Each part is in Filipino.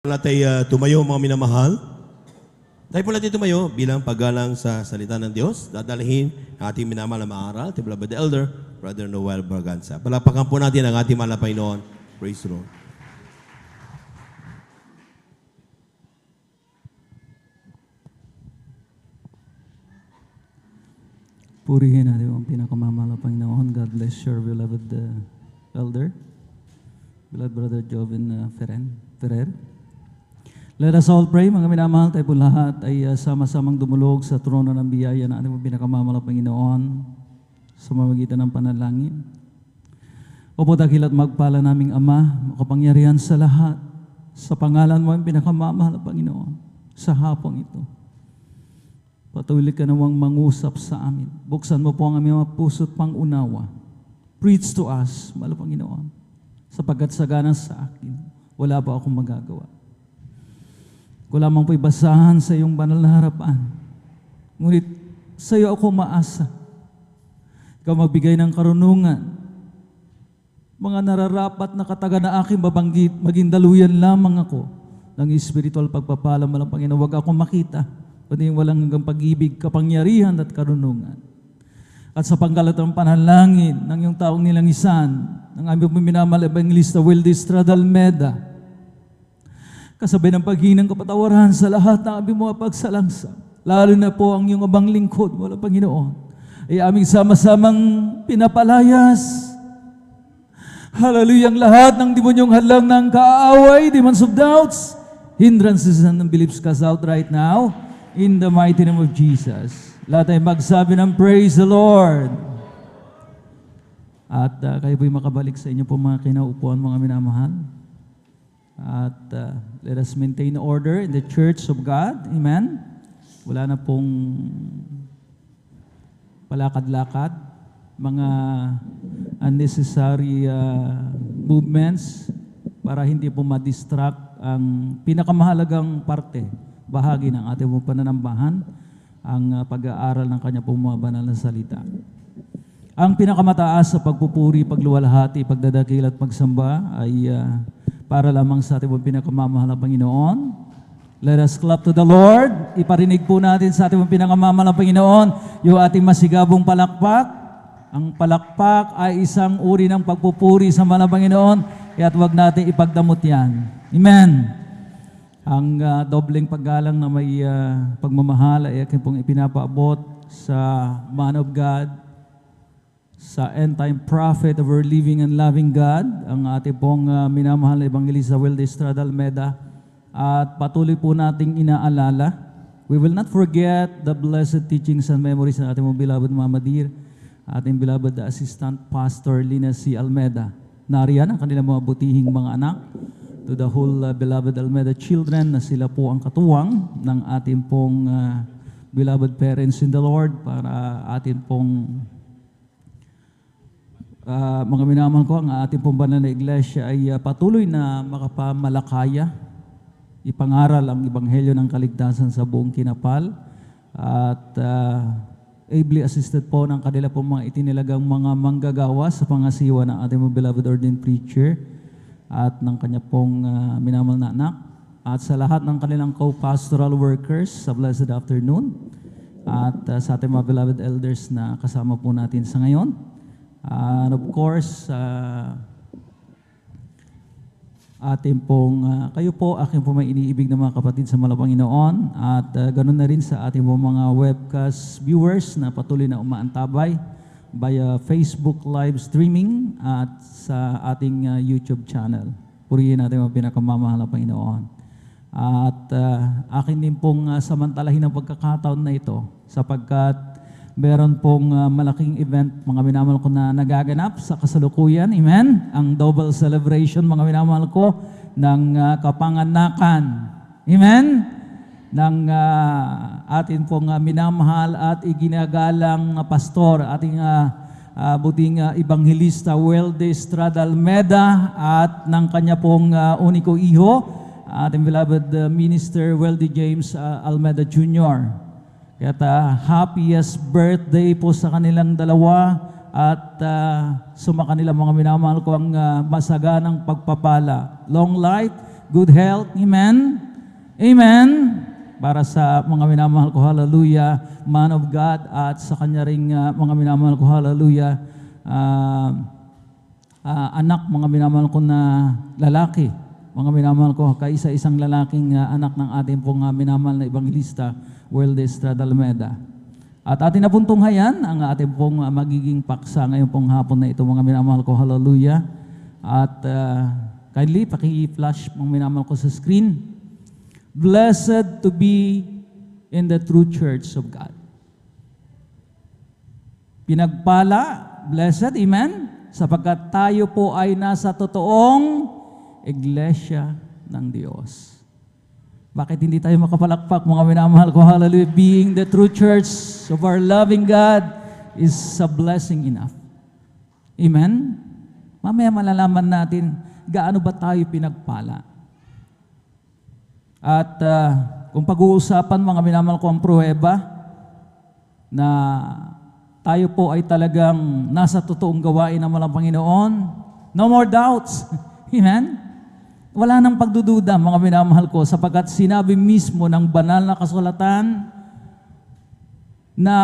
Natin tumayo mga minamahal. Tayo po natin tumayo bilang paggalang sa salita ng Diyos. Dadalhin ang ating minamahal na maaral, ating beloved elder, Brother Noel Braganza. Palapakan po natin ang ating mahal na Panginoon. Praise the Lord. Purihin natin ang pinakamamahal na Panginoon. God bless your beloved elder, beloved Brother Joven Ferrer. Let us all pray, mga minamahal, tayo po lahat ay sama-samang dumulog sa trono ng biyaya na ating pinakamamahal na Panginoon sa mamagitan ng panalangin. Opo, dakil at magpala naming Ama, makapangyarihan sa lahat, sa pangalan mo ang pinakamamahal na Panginoon sa hapong ito. Patuloy ka nawang mangusap sa amin. Buksan mo po ang aming mga puso't pangunawa. Preach to us, mahal na Panginoon, sapagkat sagana sa akin, wala pa akong magagawa. Ko lamang po'y basahan sa iyong banal na harapan. Ngunit sa iyo ako maasa. Ikaw magbigay ng karunungan. Mga nararapat na kataga na aking babanggit, maging daluyan lamang ako ng spiritual pagpapala, malang Panginoon. Huwag akong makita, kundi walang hanggang pag-ibig, kapangyarihan at karunungan. At sa pangkalatang panalangin ng iyong taong nilangisan, ng aming minamahal Evangelista Wildy Estrada Almeda, kasabay ng paghinang kapatawaran sa lahat ng aming mga pagsalangsang, lalo na po ang iyong abang lingkod, wala Panginoon, ay aming sama-samang pinapalayas. Hallelujah, ang lahat ng demonyong hadlang ng kaaway, demons of doubts, hindrances and unbeliefs cast out right now, in the mighty name of Jesus. Lahat ay magsabi ng praise the Lord. At kayo po'y makabalik sa inyo po mga kinaupuan, mga minamahal. At let us maintain order in the church of God. Amen? Wala na pong palakad-lakad, mga unnecessary movements para hindi po ma-distract ang pinakamahalagang parte, bahagi ng ating pananambahan, ang pag-aaral ng kanya pong mga banal na salita. Ang pinakamataas sa pagpupuri, pagluwalhati, pagdadakil at pagsamba ay para lamang sa ating pinakamamahal na Panginoon. Let us clap to the Lord. Iparinig po natin sa ating pinakamamahal na Panginoon yung ating masigabong palakpak. Ang palakpak ay isang uri ng pagpupuri sa mahal na Panginoon, kaya't huwag natin ipagdamot yan. Amen. Ang dobleng paggalang na may pagmamahal ay aking pong ipinapaabot sa man of God, sa end-time prophet of our living and loving God, ang ating pong minamahal na Evangelista Wildy Estrada Almeda, at patuloy po nating inaalala. We will not forget the blessed teachings and memories ng ating beloved Mama Dear, ating beloved Assistant Pastor Lina C. Almeda. Nariyan ang kanilang mga butihing mga anak, to the whole beloved Almeda children, na sila po ang katuwang ng ating pong beloved parents in the Lord, para ating pong mga minamahal ko, ang ating pong banal na iglesia ay patuloy na makapamalakaya, ipangaral ang ebanghelyo ng kaligtasan sa buong kinapal, at ably assisted po ng kanila pong mga itinilagang mga manggagawa sa pangasiwa ng ating beloved ordained preacher at ng kanya pong minamahal na anak, at sa lahat ng kanilang co-pastoral workers sa blessed afternoon, at sa ating mga beloved elders na kasama po natin sa ngayon. And of course, ating pong, kayo po, aking po may iniibig na mga kapatid sa mahal na Panginoon, at ganun na rin sa ating pong mga webcast viewers na patuloy na umaantabay via Facebook live streaming at sa ating YouTube channel. Purihin natin ang pinakamamahal na Panginoon. At akin din pong samantalahin ang pagkakataon na ito, sapagkat meron pong malaking event, mga minamahal ko, na nagaganap sa kasalukuyan. Amen? Ang double celebration, mga minamahal ko, ng kapanganakan. Amen? Ng atin pong minamahal at iginagalang pastor, ating buting Evangelista Wildy Estrada Almeda, at ng kanya pong uniko iho, ating beloved Minister Wildy James Almeda Jr. Kaya happiest birthday po sa kanilang dalawa, at sumakanila mga minamahal ko ang masaganang pagpapala. Long life good health. Amen? Amen? Para sa mga minamahal ko, hallelujah, man of God, at sa kanya ring mga minamahal ko, hallelujah, anak, mga minamahal ko na lalaki, mga minamahal ko, kaisa-isang lalaking anak ng ating pong minamahal na evangelista, World Estrada Almeida. At atin na pong tunghayan ang ating pong magiging paksa ngayong pong hapon na ito, mga minamahal ko, hallelujah. At kindly, paki-flash mga minamahal ko sa screen. Blessed to be in the true church of God. Pinagpala, blessed, amen? Sapagkat tayo po ay nasa totoong iglesia ng Diyos. Bakit hindi tayo makapalakpak, mga minamahal ko, hallelujah? Being the true church of our loving God is a blessing enough. Amen? Mamaya malalaman natin gaano ba tayo pinagpala. At kung pag-uusapan, mga minamahal ko, ang pruweba na tayo po ay talagang nasa totoong gawain ng walang Panginoon, no more doubts. Amen? Wala nang pagdududa, mga minamahal ko, sapagkat sinabi mismo ng banal na kasulatan na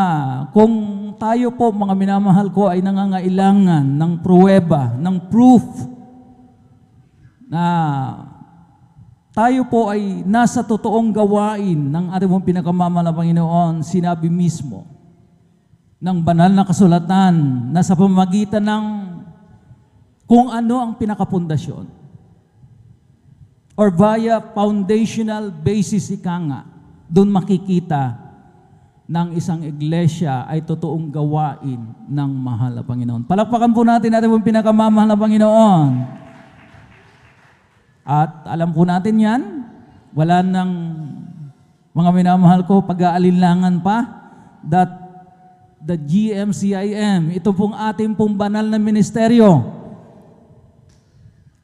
kung tayo po, mga minamahal ko, ay nangangailangan ng pruweba, ng proof na tayo po ay nasa totoong gawain ng ating pong pinakamamahal na Panginoon, sinabi mismo ng banal na kasulatan na sa pamamagitan ng kung ano ang pinakapundasyon or via foundational basis, ika nga, doon makikita ng isang iglesia ay totoong gawain ng mahal na Panginoon. Palakpakan po natin pong pinakamamahal na Panginoon. At alam po natin yan, wala nang mga minamahal ko pag-aalinlangan pa that the GMCIM, ito pong ating pong banal na ministeryo,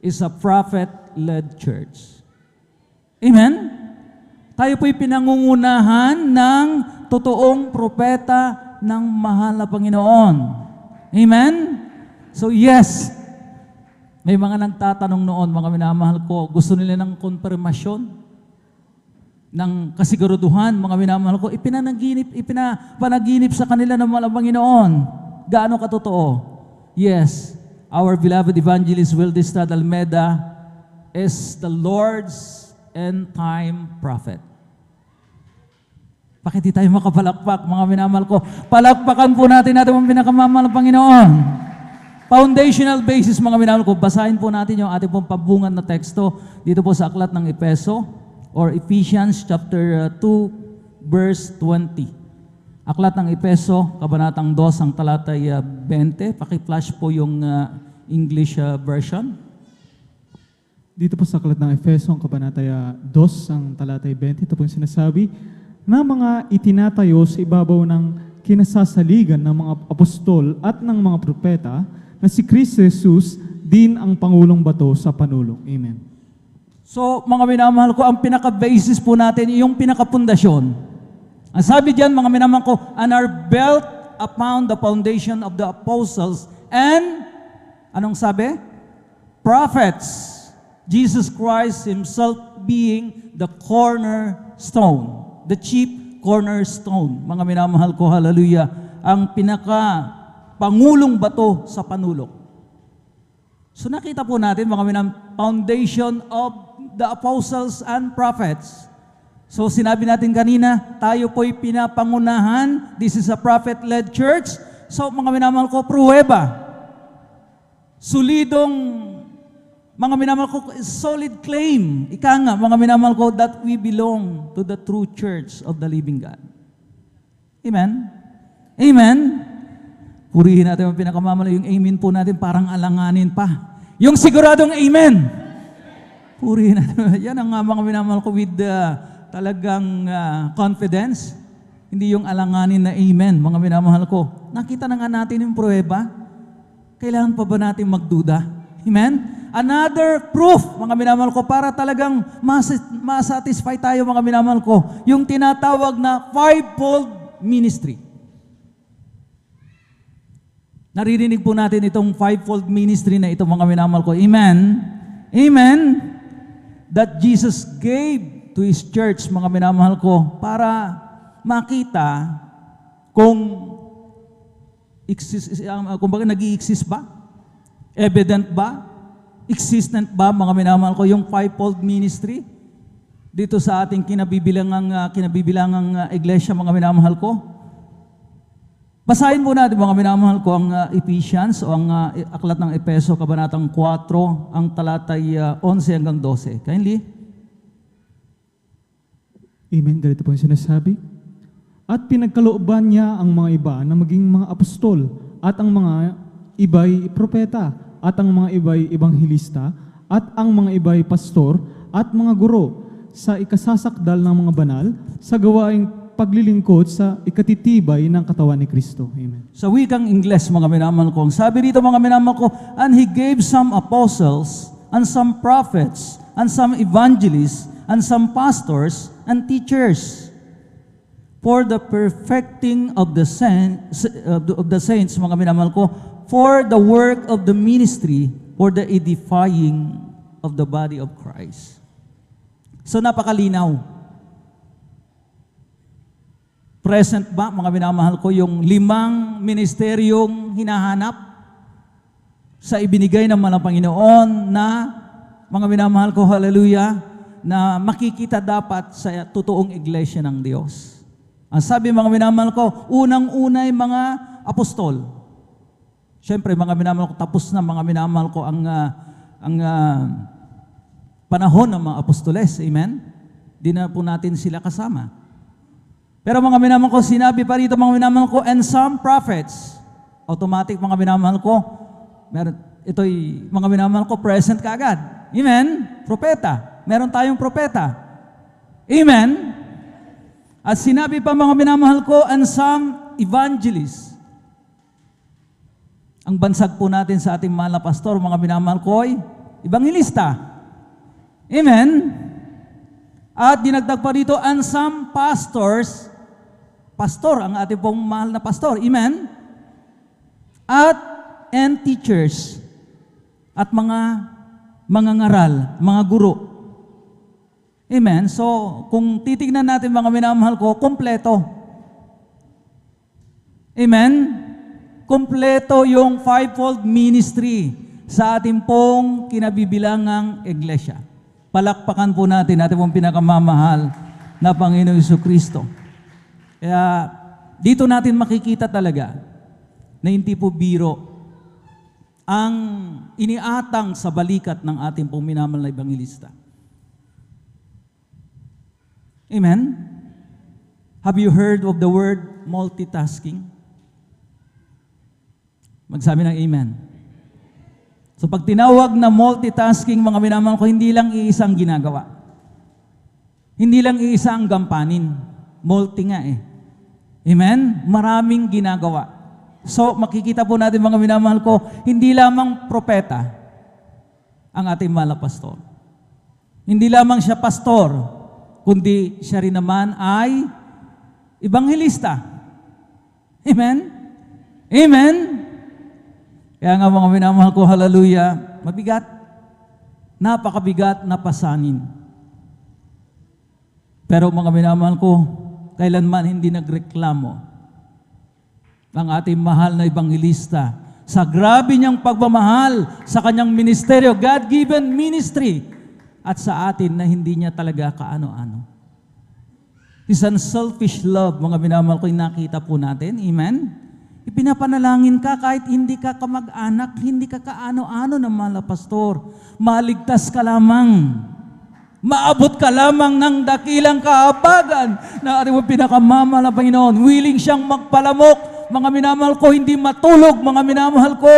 is a prophet-led church. Amen? Tayo po'y pinangungunahan ng totoong propeta ng mahal na Panginoon. Amen? So yes, may mga nagtatanong noon, mga minamahal ko, gusto nila ng konfirmasyon, ng kasiguraduhan, mga minamahal ko, ipinapanaginip sa kanila ng mahal na Panginoon. Gaano katotoo? Yes, our beloved evangelist World Estrada Almeida is the Lord's end-time prophet. Bakit di tayo makapalakpak, mga minamahal ko? Palakpakan po natin ang pinakamamahal ng Panginoon. Foundational basis, mga minamahal ko. Basahin po natin yung ating pong pabungan na teksto dito po sa aklat ng Epeso or Ephesians chapter 2 verse 20. Aklat ng Epeso, kabanatang 2, ang talatay 20. Paki-flash po yung English version. Dito po sa aklat ng Efeso, ang kabanataya 2, ang talatay 20, ito po yung sinasabi, na mga itinatayo sa ibabaw ng kinasasaligan ng mga apostol at ng mga propeta, na si Kristo Jesus din ang Pangulong Bato sa panulong. Amen. So, mga minamahal ko, ang pinaka-basis po natin, yung pinaka-pundasyon. Ang sabi diyan, mga minamahal ko, and are built upon the foundation of the apostles and, anong sabi? Prophets. Jesus Christ Himself being the cornerstone, the chief cornerstone. Mga minamahal ko, hallelujah, ang pinaka-pangulong bato sa panulok. So nakita po natin, mga foundation of the apostles and prophets. So sinabi natin kanina, tayo po'y pinapangunahan. This is a prophet-led church. So mga minamahal ko, pruweba. Solidong, mga minamahal ko, solid claim. Ika nga, mga minamahal ko, that we belong to the true church of the living God. Amen? Amen? Purihin natin ang pinakamamahal. Yung amen po natin parang alanganin pa. Yung siguradong amen. Purihin natin. Yan ang mga minamahal ko with talagang confidence. Hindi yung alanganin na amen, mga minamahal ko. Nakita na nga natin yung pruweba. Kailangan pa ba natin magduda? Amen? Another proof, mga minamahal ko, para talagang masatisfy tayo, mga minamahal ko, yung tinatawag na fivefold ministry. Naririnig po natin itong fivefold ministry na ito, mga minamahal ko. Amen? Amen? that Jesus gave to His church, mga minamahal ko, para makita kung kumbaga nag-i-exist ba? Evident ba? Existent ba, mga minamahal ko, yung fivefold ministry dito sa ating kinabibilangang iglesia, mga minamahal ko? Basahin po natin, mga minamahal ko, ang Ephesians o ang aklat ng Epeso, kabanatang 4, ang talatay 11 hanggang 12. Kindly. Amen. Ganito po yung sinasabi. At pinagkalooban niya ang mga iba na maging mga apostol, at ang mga iba'y propeta, at ang mga iba'y ebanghilista, at ang mga iba'y pastor, at mga guro, sa ikasasakdal ng mga banal, sa gawaing paglilingkod sa ikatitibay ng katawan ni Kristo. Amen. Sa wikang Ingles, mga minamahal ko, sabi dito, mga minamahal ko, and He gave some apostles, and some prophets, and some evangelists, and some pastors, and teachers, for the perfecting of the saints, mga minamahal ko, for the work of the ministry, for the edifying of the body of Christ. So napakalinaw. Present ba, mga minamahal ko, yung 5 ministeryong hinahanap sa ibinigay naman ng Panginoon na, mga minamahal ko, hallelujah, na makikita dapat sa totoong iglesia ng Diyos. Ang sabi, mga minamahal ko, unang-unay mga apostol. Siyempre, mga minamahal ko, tapos na, mga minamahal ko, ang panahon ng mga apostoles. Amen? Di na po natin sila kasama. Pero mga minamahal ko, sinabi pa rito, mga minamahal ko, and some prophets. Automatic, mga minamahal ko, meron, ito'y, mga minamahal ko, present kaagad. Amen? Propeta. Meron tayong propeta. Amen? At sinabi pa, mga minamahal ko, and some evangelists. Ang bansag po natin sa ating mahal na pastor, mga minamahal ko, ay ebanghilista. Amen? At dinagdag pa dito, and some pastors, pastor, ang ating pong mahal na pastor. Amen? And teachers. At mga ngaral, mga guro. Amen? So, kung titignan natin, mga minamahal ko, kompleto. Amen? Kompleto yung fivefold ministry sa ating pong kinabibilangang iglesia. Palakpakan po natin pong pinakamamahal na Panginoon Jesucristo. Kaya dito natin makikita talaga na hindi po biro ang iniatang sa balikat ng ating pong minamahal na ebanghilista. Amen? Have you heard of the word multitasking? Magsabi ng amen. So pag tinawag na multitasking, mga minamahal ko, hindi lang iisang ginagawa. Hindi lang iisang gampanin. Multi nga eh. Amen? Maraming ginagawa. So makikita po natin, mga minamahal ko, hindi lamang propeta ang ating mahal na pastor. Hindi lamang siya pastor, kundi siya rin naman ay ebanghilista. Amen? Amen? Kaya nga, mga minamahal ko, hallelujah, mabigat. Napakabigat na pasanin. Pero mga minamahal ko, kailanman hindi nagreklamo ang ating mahal na ebanghilista sa grabe niyang pagmamahal sa kanyang ministeryo, God-given ministry, at sa atin na hindi niya talaga kaano-ano. His unselfish love, mga minamahal ko, yung nakita po natin. Amen? Ipinapanalangin ka kahit hindi ka kamag-anak, hindi ka kaano-ano ng mahal na pastor. Maligtas ka lamang. Maabot ka lamang ng dakilang kaabagan na ating pinakamamahal na Panginoon. Willing siyang magpalamok. Mga minamahal ko, hindi matulog, mga minamahal ko.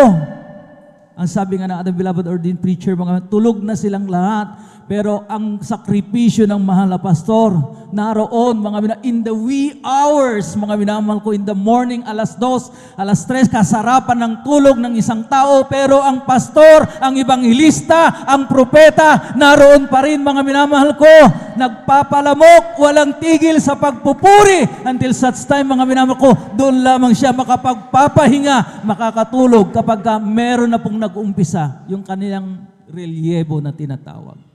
Ang sabi nga ng ating beloved ordained preacher, mga tulog na silang lahat. Pero ang sakripisyo ng mahal na pastor, naroon, in the wee hours, mga minamahal ko, in the morning, alas 2, alas 3, kasarapan ng tulog ng isang tao. Pero ang pastor, ang ebanghilista, ang propeta, naroon pa rin, mga minamahal ko, nagpapalamok, walang tigil sa pagpupuri, until such time, mga minamahal ko, doon lamang siya makapagpapahinga, makakatulog kapag meron na pong nag-umpisa yung kanilang relyebo na tinatawag.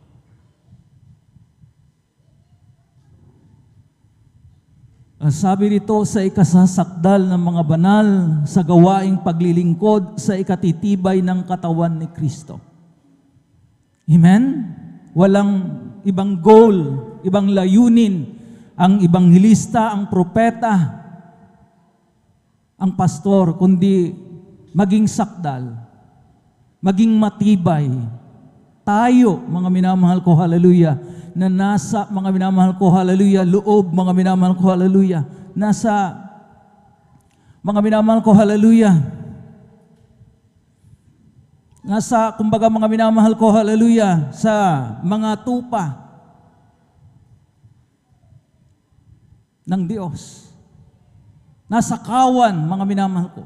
Ang sabi rito, sa ikasasakdal ng mga banal, sa gawaing paglilingkod, sa ikatitibay ng katawan ni Kristo. Amen? Walang ibang goal, ibang layunin, ang ibanghilista, ang propeta, ang pastor, kundi maging sakdal, maging matibay. Tayo, mga minamahal ko, hallelujah, na nasa, mga minamahal ko, hallelujah, loob, mga minamahal ko, hallelujah, nasa, mga minamahal ko, hallelujah, nasa, kumbaga mga minamahal ko, hallelujah, sa mga tupa ng Diyos. Nasa kawan, mga minamahal ko.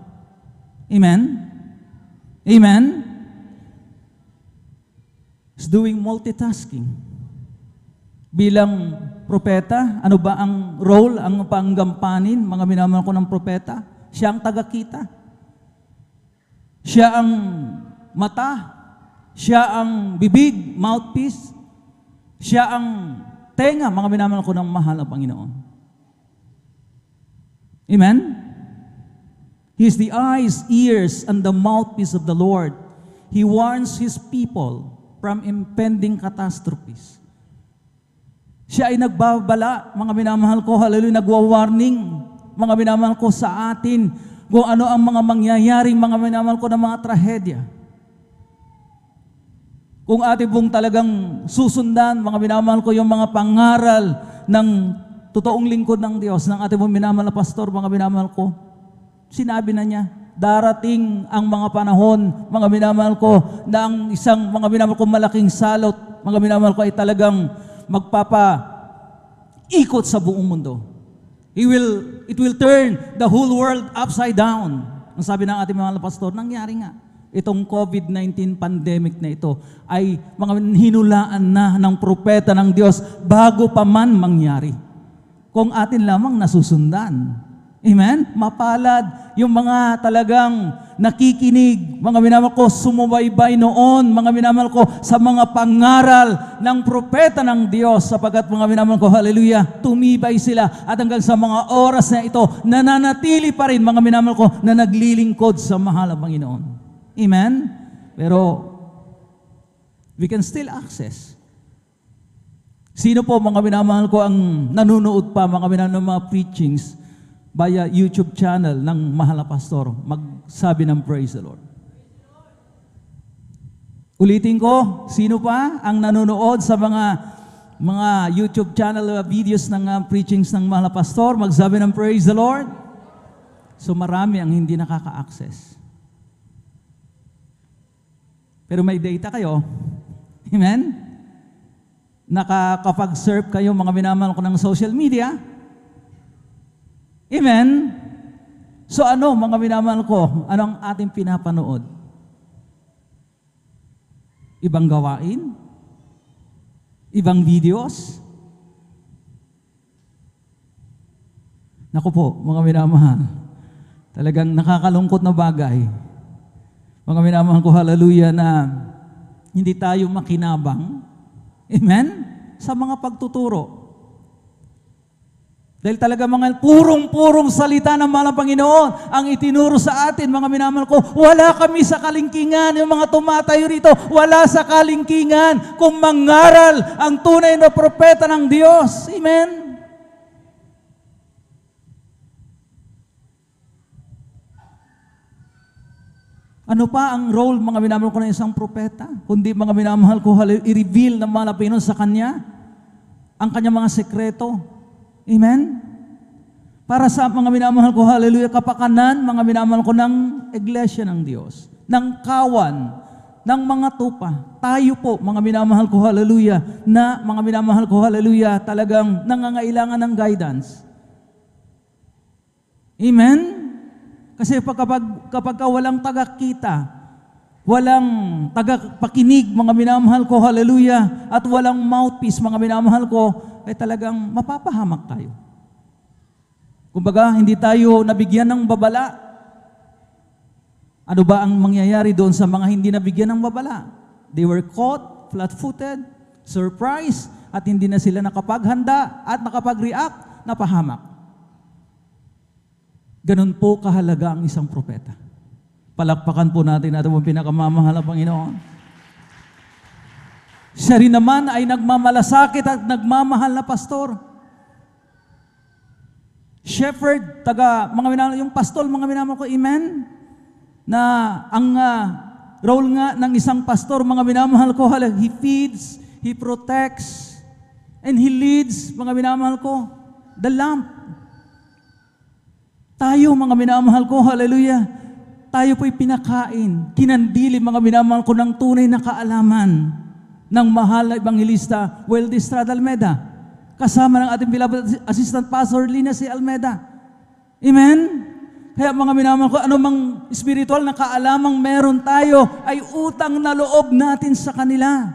Amen? Amen? Is doing multitasking. Bilang propeta, ano ba ang role, ang panggampanin, mga minamahal ko ng propeta? Siya ang tagakita. Siya ang mata. Siya ang bibig, mouthpiece. Siya ang tenga, mga minamahal ko ng mahal na Panginoon. Amen? He is the eyes, ears, and the mouthpiece of the Lord. He warns His people from impending catastrophes. Siya ay nagbabala, mga minamahal ko, hallelujah, nagwa-warning, mga minamahal ko sa atin, kung ano ang mga mangyayaring, mga minamahal ko, ng mga trahedya. Kung atin pong talagang susundan, mga minamahal ko, yung mga pangaral ng totoong lingkod ng Diyos, ng ating pong minamahal na pastor, mga minamahal ko, sinabi na niya, darating ang mga panahon, mga minamahal ko, na ang isang, mga minamahal ko, malaking salot, mga minamahal ko, ay talagang magpapa-ikot sa buong mundo. It will turn the whole world upside down. Ang sabi ng ating mga pastor, nangyari nga. Itong COVID-19 pandemic na ito ay mga hinulaan na ng propeta ng Diyos bago pa man mangyari. Kung atin lamang nasusundan. Amen? Mapalad yung mga talagang nakikinig, mga minamahal ko, sumubaybay noon, mga minamahal ko, sa mga pangaral ng propeta ng Diyos, sapagkat mga minamahal ko, hallelujah, tumibay sila at hanggang sa mga oras na ito, nananatili pa rin, mga minamahal ko, na naglilingkod sa mahal na Panginoon. Amen? Pero, we can still access. Sino po, mga minamahal ko, ang nanunood pa, mga minamahal ng mga preachings via YouTube channel ng mahal na pastor, magsabi ng praise the Lord. Ulitin ko, sino pa ang nanonood sa mga YouTube channel videos ng preachings ng mahal na pastor, magsabi ng praise the Lord? So marami ang hindi nakaka-access. Pero may data kayo. Amen? Nakakapag-surf kayo, mga minamahal ko, ng social media. Amen? So ano, mga minamahal ko, anong ating pinapanood? Ibang gawain? Ibang videos? Naku po, mga minamahal, talagang nakakalungkot na bagay. Mga minamahal ko, hallelujah, na hindi tayo makinabang. Amen? Sa mga pagtuturo. Dahil talaga mga purong-purong salita ng mahal na Panginoon ang itinuro sa atin, mga minamahal ko. Wala kami sa kalingkingan. Yung mga tumatayo rito, wala sa kalingkingan kung mangaral ang tunay na propeta ng Diyos. Amen? Ano pa ang role, mga minamahal ko, ng isang propeta? Kundi, mga minamahal ko, i-reveal ng mahal na Panginoon sa Kanya ang Kanyang mga sekreto. Amen? Para sa mga minamahal ko, hallelujah, kapakanan, mga minamahal ko, ng iglesia ng Diyos, ng kawan, ng mga tupa. Tayo po, mga minamahal ko, hallelujah, na mga minamahal ko, hallelujah, talagang nangangailangan ng guidance. Amen? Kasi kapag walang tagakita, walang tagapakinig, mga minamahal ko, hallelujah, at walang mouthpiece, mga minamahal ko, ay talagang mapapahamak tayo. Kumbaga, hindi tayo nabigyan ng babala. Ano ba ang mangyayari doon sa mga hindi nabigyan ng babala? They were caught, flat-footed, surprised, at hindi na sila nakapaghanda at nakapag-react, napahamak. Ganun po kahalaga ang isang propeta. Palakpakan po natin ang pinakamamahal na Panginoon. Siya rin naman ay nagmamalasakit at nagmamahal na pastor. Shepherd, mga minamahal, yung pastol, mga minamahal ko, amen? Na ang role nga ng isang pastor, mga minamahal ko, he feeds, he protects, and he leads, mga minamahal ko, the lamp. Tayo, mga minamahal ko, hallelujah, tayo po'y pinakain, kinandili, mga minamahal ko, ng tunay na kaalaman ng mahal na Ebanghelista, Weldy Estrada Almeda, kasama ng ating beloved Assistant Pastor Lina C. Almeda. Amen? Kaya mga minamahal ko, anumang spiritual na kaalamang meron tayo ay utang na loob natin sa kanila.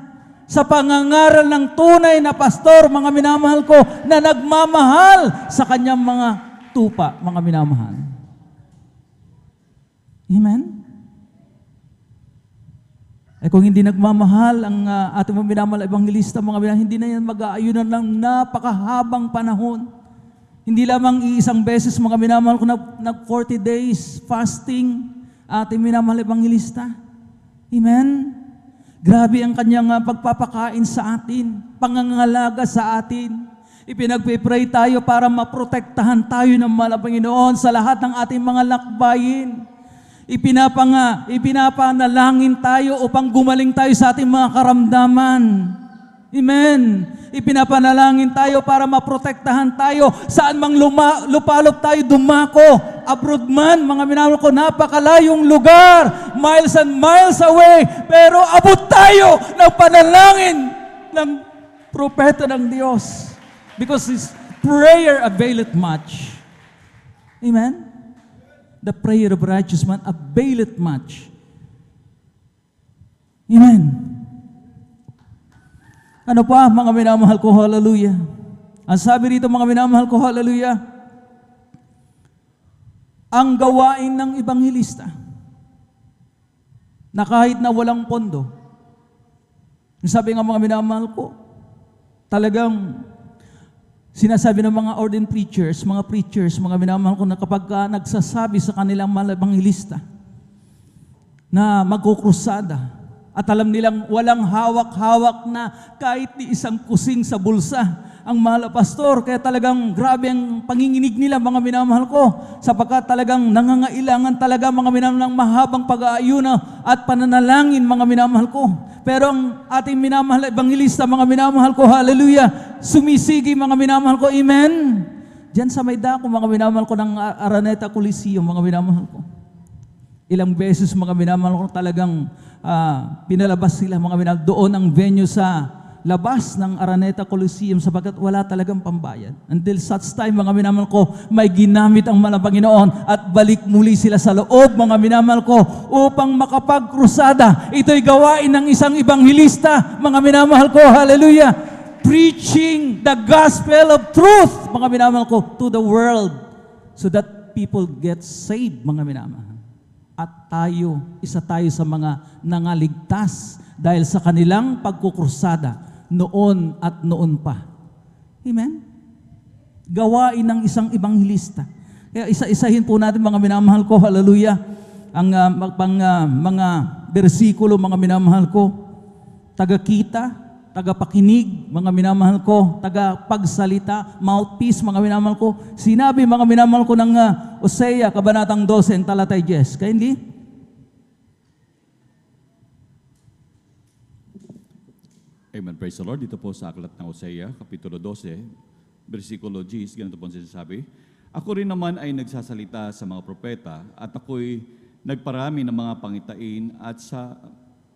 Sa pangangaral ng tunay na pastor, mga minamahal ko, na nagmamahal sa kanyang mga tupa, mga minamahal. Amen? Kung hindi nagmamahal ang ating mga minamahal na Ebanghelista, mga minamahal, hindi na yan mag-aayunan ng napakahabang panahon. Hindi lamang iisang beses, mga minamahal ko, nag 40 days fasting ating minamahal na Ebanghelista. Amen? Grabe ang kanyang pagpapakain sa atin, pangangalaga sa atin. Ipinagpipray tayo para maprotektahan tayo ng mahal na Panginoon sa lahat ng ating mga lakbayin. Ipinapanalangin tayo upang gumaling tayo sa ating mga karamdaman. Amen. Ipinapanalangin tayo para maprotektahan tayo saan mang lupalop tayo dumako. Abroad man, mga minamahal ko, napakalayong lugar, miles and miles away, pero abot tayo ng panalangin ng propeta ng Diyos. Because His prayer availeth much. Amen? The prayer of righteous man availeth much. Amen? Ano pa, mga minamahal ko, hallelujah. Ang sabi rito, mga minamahal ko, hallelujah, ang gawain ng Ebanghelista na kahit na walang pondo, sabi nga mga minamahal ko, talagang sinasabi ng mga ordained preachers, mga minamahal ko, na kapag nagsasabi sa kanilang mga Ebanghelista na magkukrusada, at alam nilang walang hawak-hawak na kahit ni isang kusing sa bulsa ang mahal na pastor. Kaya talagang grabe ang panginginig nila, mga minamahal ko, sapagkat talagang nangangailangan talaga, mga minamahal, ng mahabang pag-aayuna at pananalangin, mga minamahal ko. Pero ang ating minamahal na Ebanghelista, mga minamahal ko, hallelujah, sumisigi, mga minamahal ko, amen? Diyan sa may dako, mga minamahal ko, ng Araneta Coliseum, mga minamahal ko. Ilang beses, mga minamahal ko, talagang pinalabas sila, mga minamahal, doon ang venue sa labas ng Araneta Coliseum sapagkat wala talagang pambayad. Until such time, mga minamahal ko, may ginamit ang mahal na Panginoon at balik muli sila sa loob, mga minamahal ko, upang makapagkrusada. Ito'y gawain ng isang Ebanghelista, mga minamahal ko, hallelujah, preaching the gospel of truth, mga minamahal ko, to the world so that people get saved, mga minamahal. At tayo, isa tayo sa mga nangaligtas dahil sa kanilang pagkukrusada noon at noon pa. Amen? Gawain ng isang Ebanghelista. Kaya isa-isahin po natin, mga minamahal ko, hallelujah, ang mga bersikulo, mga minamahal ko, tagakita, tagapakinig, mga minamahal ko, tagapagsalita, mouthpiece, mga minamahal ko. Sinabi, mga minamahal ko, ng Hosea, Kabanatang 12, talatay 10. Kindly? Amen. Praise the Lord. Dito po sa aklat ng Hosea, Kapitulo 12, versikulo 10, ganito po sinasabi, ako rin naman ay nagsasalita sa mga propeta at ako'y nagparami ng mga pangitain at sa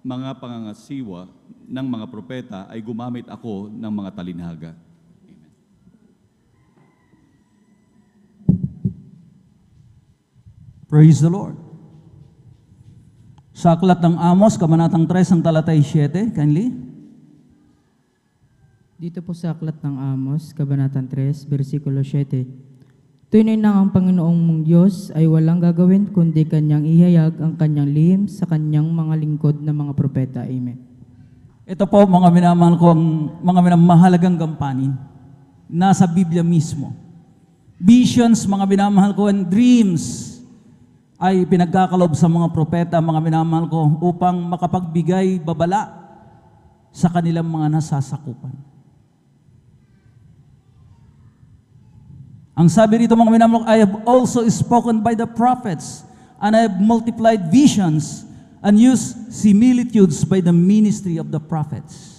mga pangangasiwa ng mga propeta ay gumamit ako ng mga talinhaga. Amen. Praise the Lord. Sa aklat ng Amos, Kabanatang 3, ang talatay 7, kindly. Dito po sa aklat ng Amos, Kabanatang 3, versikulo 7. Tunay na ang Panginoong mong Diyos ay walang gagawin kundi kanyang ihayag ang kanyang lihim sa kanyang mga lingkod na mga propeta. Amen. Ito po, mga minamahal ko, ang mga mahalagang gampanin. Nasa Biblia mismo. Visions, mga minamahal ko, and dreams ay pinagkakalob sa mga propeta, mga minamahal ko, upang makapagbigay babala sa kanilang mga nasasakupan. Ang sabi rito, mga minamahal ko, I have also spoken by the prophets, and I have multiplied visions and used similitudes by the ministry of the prophets.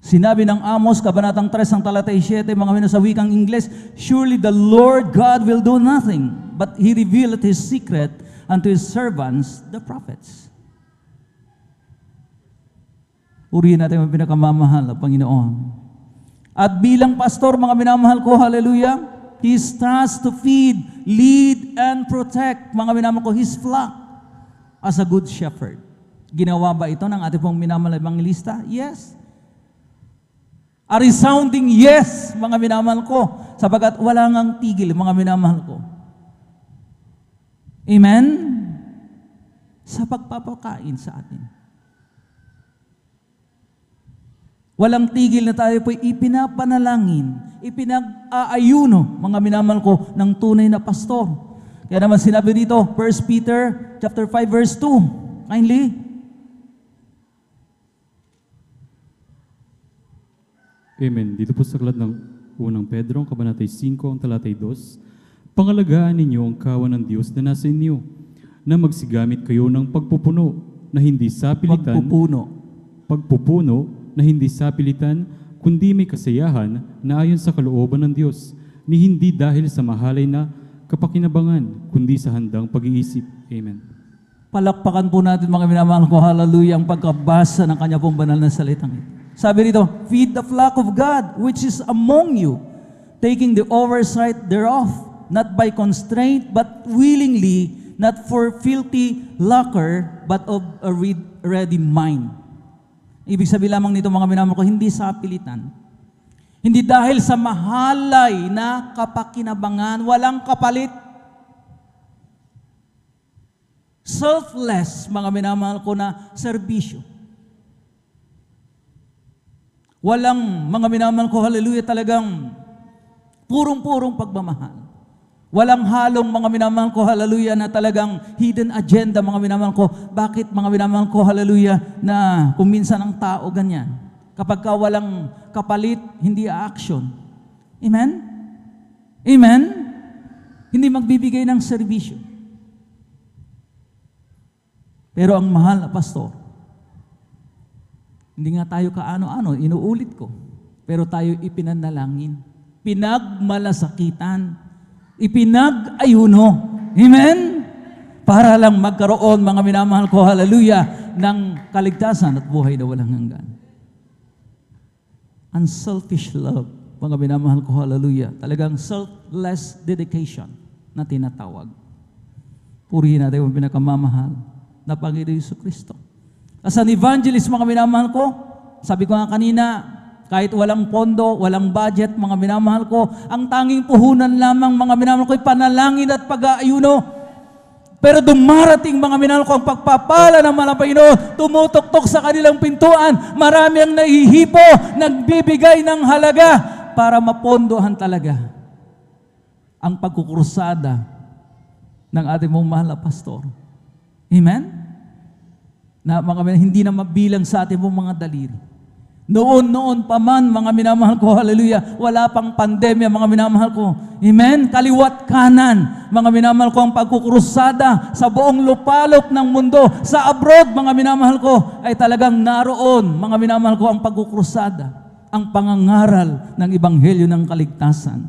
Sinabi ng Amos, Kabanatang 3, ang talatay 7, mga minamahal sa wikang Ingles, surely the Lord God will do nothing, but He revealed His secret unto His servants, the prophets. Purihin natin ang pinakamamahal na Panginoon. At bilang pastor, mga minamahal ko, hallelujah, He is tasked to feed, lead, and protect, mga minamahal ko, His flock as a good shepherd. Ginawa ba ito ng ating pong minamahal na evangelista? Yes. A resounding yes, mga minamahal ko, sapagat wala ngang tigil, mga minamahal ko. Amen? Sa pagpapakain sa atin. Walang tigil na tayo po'y ipinapanalangin, ipinag-aayuno, mga minamahal ko, ng tunay na pastor. Kaya naman sinabi dito, 1 Peter chapter 5 verse 2. Kindly. Amen. Dito po sa aklat ng unang Pedro, Kabanatay 5, ang talatay 2, pangalagaan ninyo ang kawan ng Diyos na nasa inyo, na magsigamit kayo ng pagpupuno na hindi sapilitan, pagpupuno na hindi sapilitan, kundi may kasiyahan na ayon sa kalooban ng Diyos, ni hindi dahil sa mahalay na kapakinabangan, kundi sa handang pag-iisip. Amen. Palakpakan po natin, mga minamahal ko, hallelujah, ang pagkabasa ng kanya pong banal na salitang ito. Sabi rito, feed the flock of God, which is among you, taking the oversight thereof, not by constraint, but willingly, not for filthy lucre, but of a ready mind. Ibig sabihin lamang nito, mga minamahal ko, hindi sa pilitan. Hindi dahil sa mahalay na kapakinabangan, walang kapalit. Selfless, mga minamahal ko, na serbisyo. Walang, mga minamahal ko, hallelujah, talagang purong-purong pagmamahal. Walang halong, mga minamahal ko, hallelujah, na talagang hidden agenda, mga minamahal ko. Bakit, mga minamahal ko, hallelujah, na kung minsan ang tao ganyan? Kapag ka walang kapalit, hindi a-action. Amen? Amen? Hindi magbibigay ng serbisyo. Pero ang mahal na pastor, hindi nga tayo kaano-ano, inuulit ko. Pero tayo ipinanalangin, pinagmalasakitan, ipinag-ayuno. Amen? Para lang magkaroon, mga minamahal ko, hallelujah, ng kaligtasan at buhay na walang hanggan. Unselfish love, mga minamahal ko, hallelujah. Talagang selfless dedication na tinatawag. Purihin natin ang pinakamamahal na Panginoon Jesucristo. As an evangelist, mga minamahal ko, sabi ko nga kanina, kahit walang pondo, walang budget, mga minamahal ko, ang tanging puhunan lamang, mga minamahal ko, ay panalangin at pag-aayuno. Pero dumarating, mga minamahal ko, ang pagpapala ng mga Panginoon, tumutok-tok sa kanilang pintuan, marami ang nahihipo, nagbibigay ng halaga para mapondohan talaga ang pagkukrusada ng ating mong mahal na pastor. Amen? Na mga hindi na mabilang sa ating mga daliri. Noon pa man, mga minamahal ko, hallelujah, wala pang pandemya, mga minamahal ko. Amen? Kaliwat kanan, mga minamahal ko, ang pagkukrusada sa buong lupalop ng mundo, sa abroad, mga minamahal ko, ay talagang naroon, mga minamahal ko, ang pagkukrusada, ang pangangaral ng Ebanghelyo ng kaligtasan.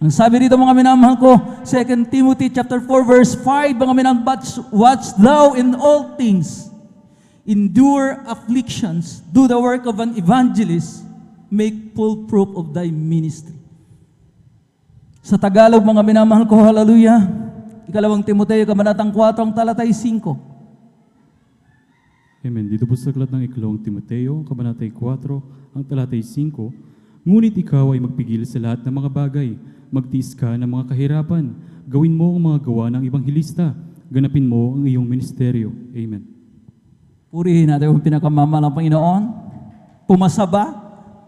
Ang sabi dito, mga minamahal ko, 2 Timothy chapter 4 verse 5, mga minamahal, but watch thou in all things, endure afflictions, do the work of an evangelist, make full proof of thy ministry. Sa Tagalog, mga minamahal ko, hallelujah, 2 Timoteo, Kabanatang 4, ang talatay 5. Amen. Dito po sa aklat ng ikalawang Timoteo, Kabanatay 4, ang talatay 5, ngunit ikaw ay magpigil sa lahat ng mga bagay, magtiis ka ng mga kahirapan, gawin mo ang mga gawa ng ebanghilista, ganapin mo ang iyong ministeryo. Amen. Purihin natin ang pinakamamahal ng Panginoon. Pumasa ba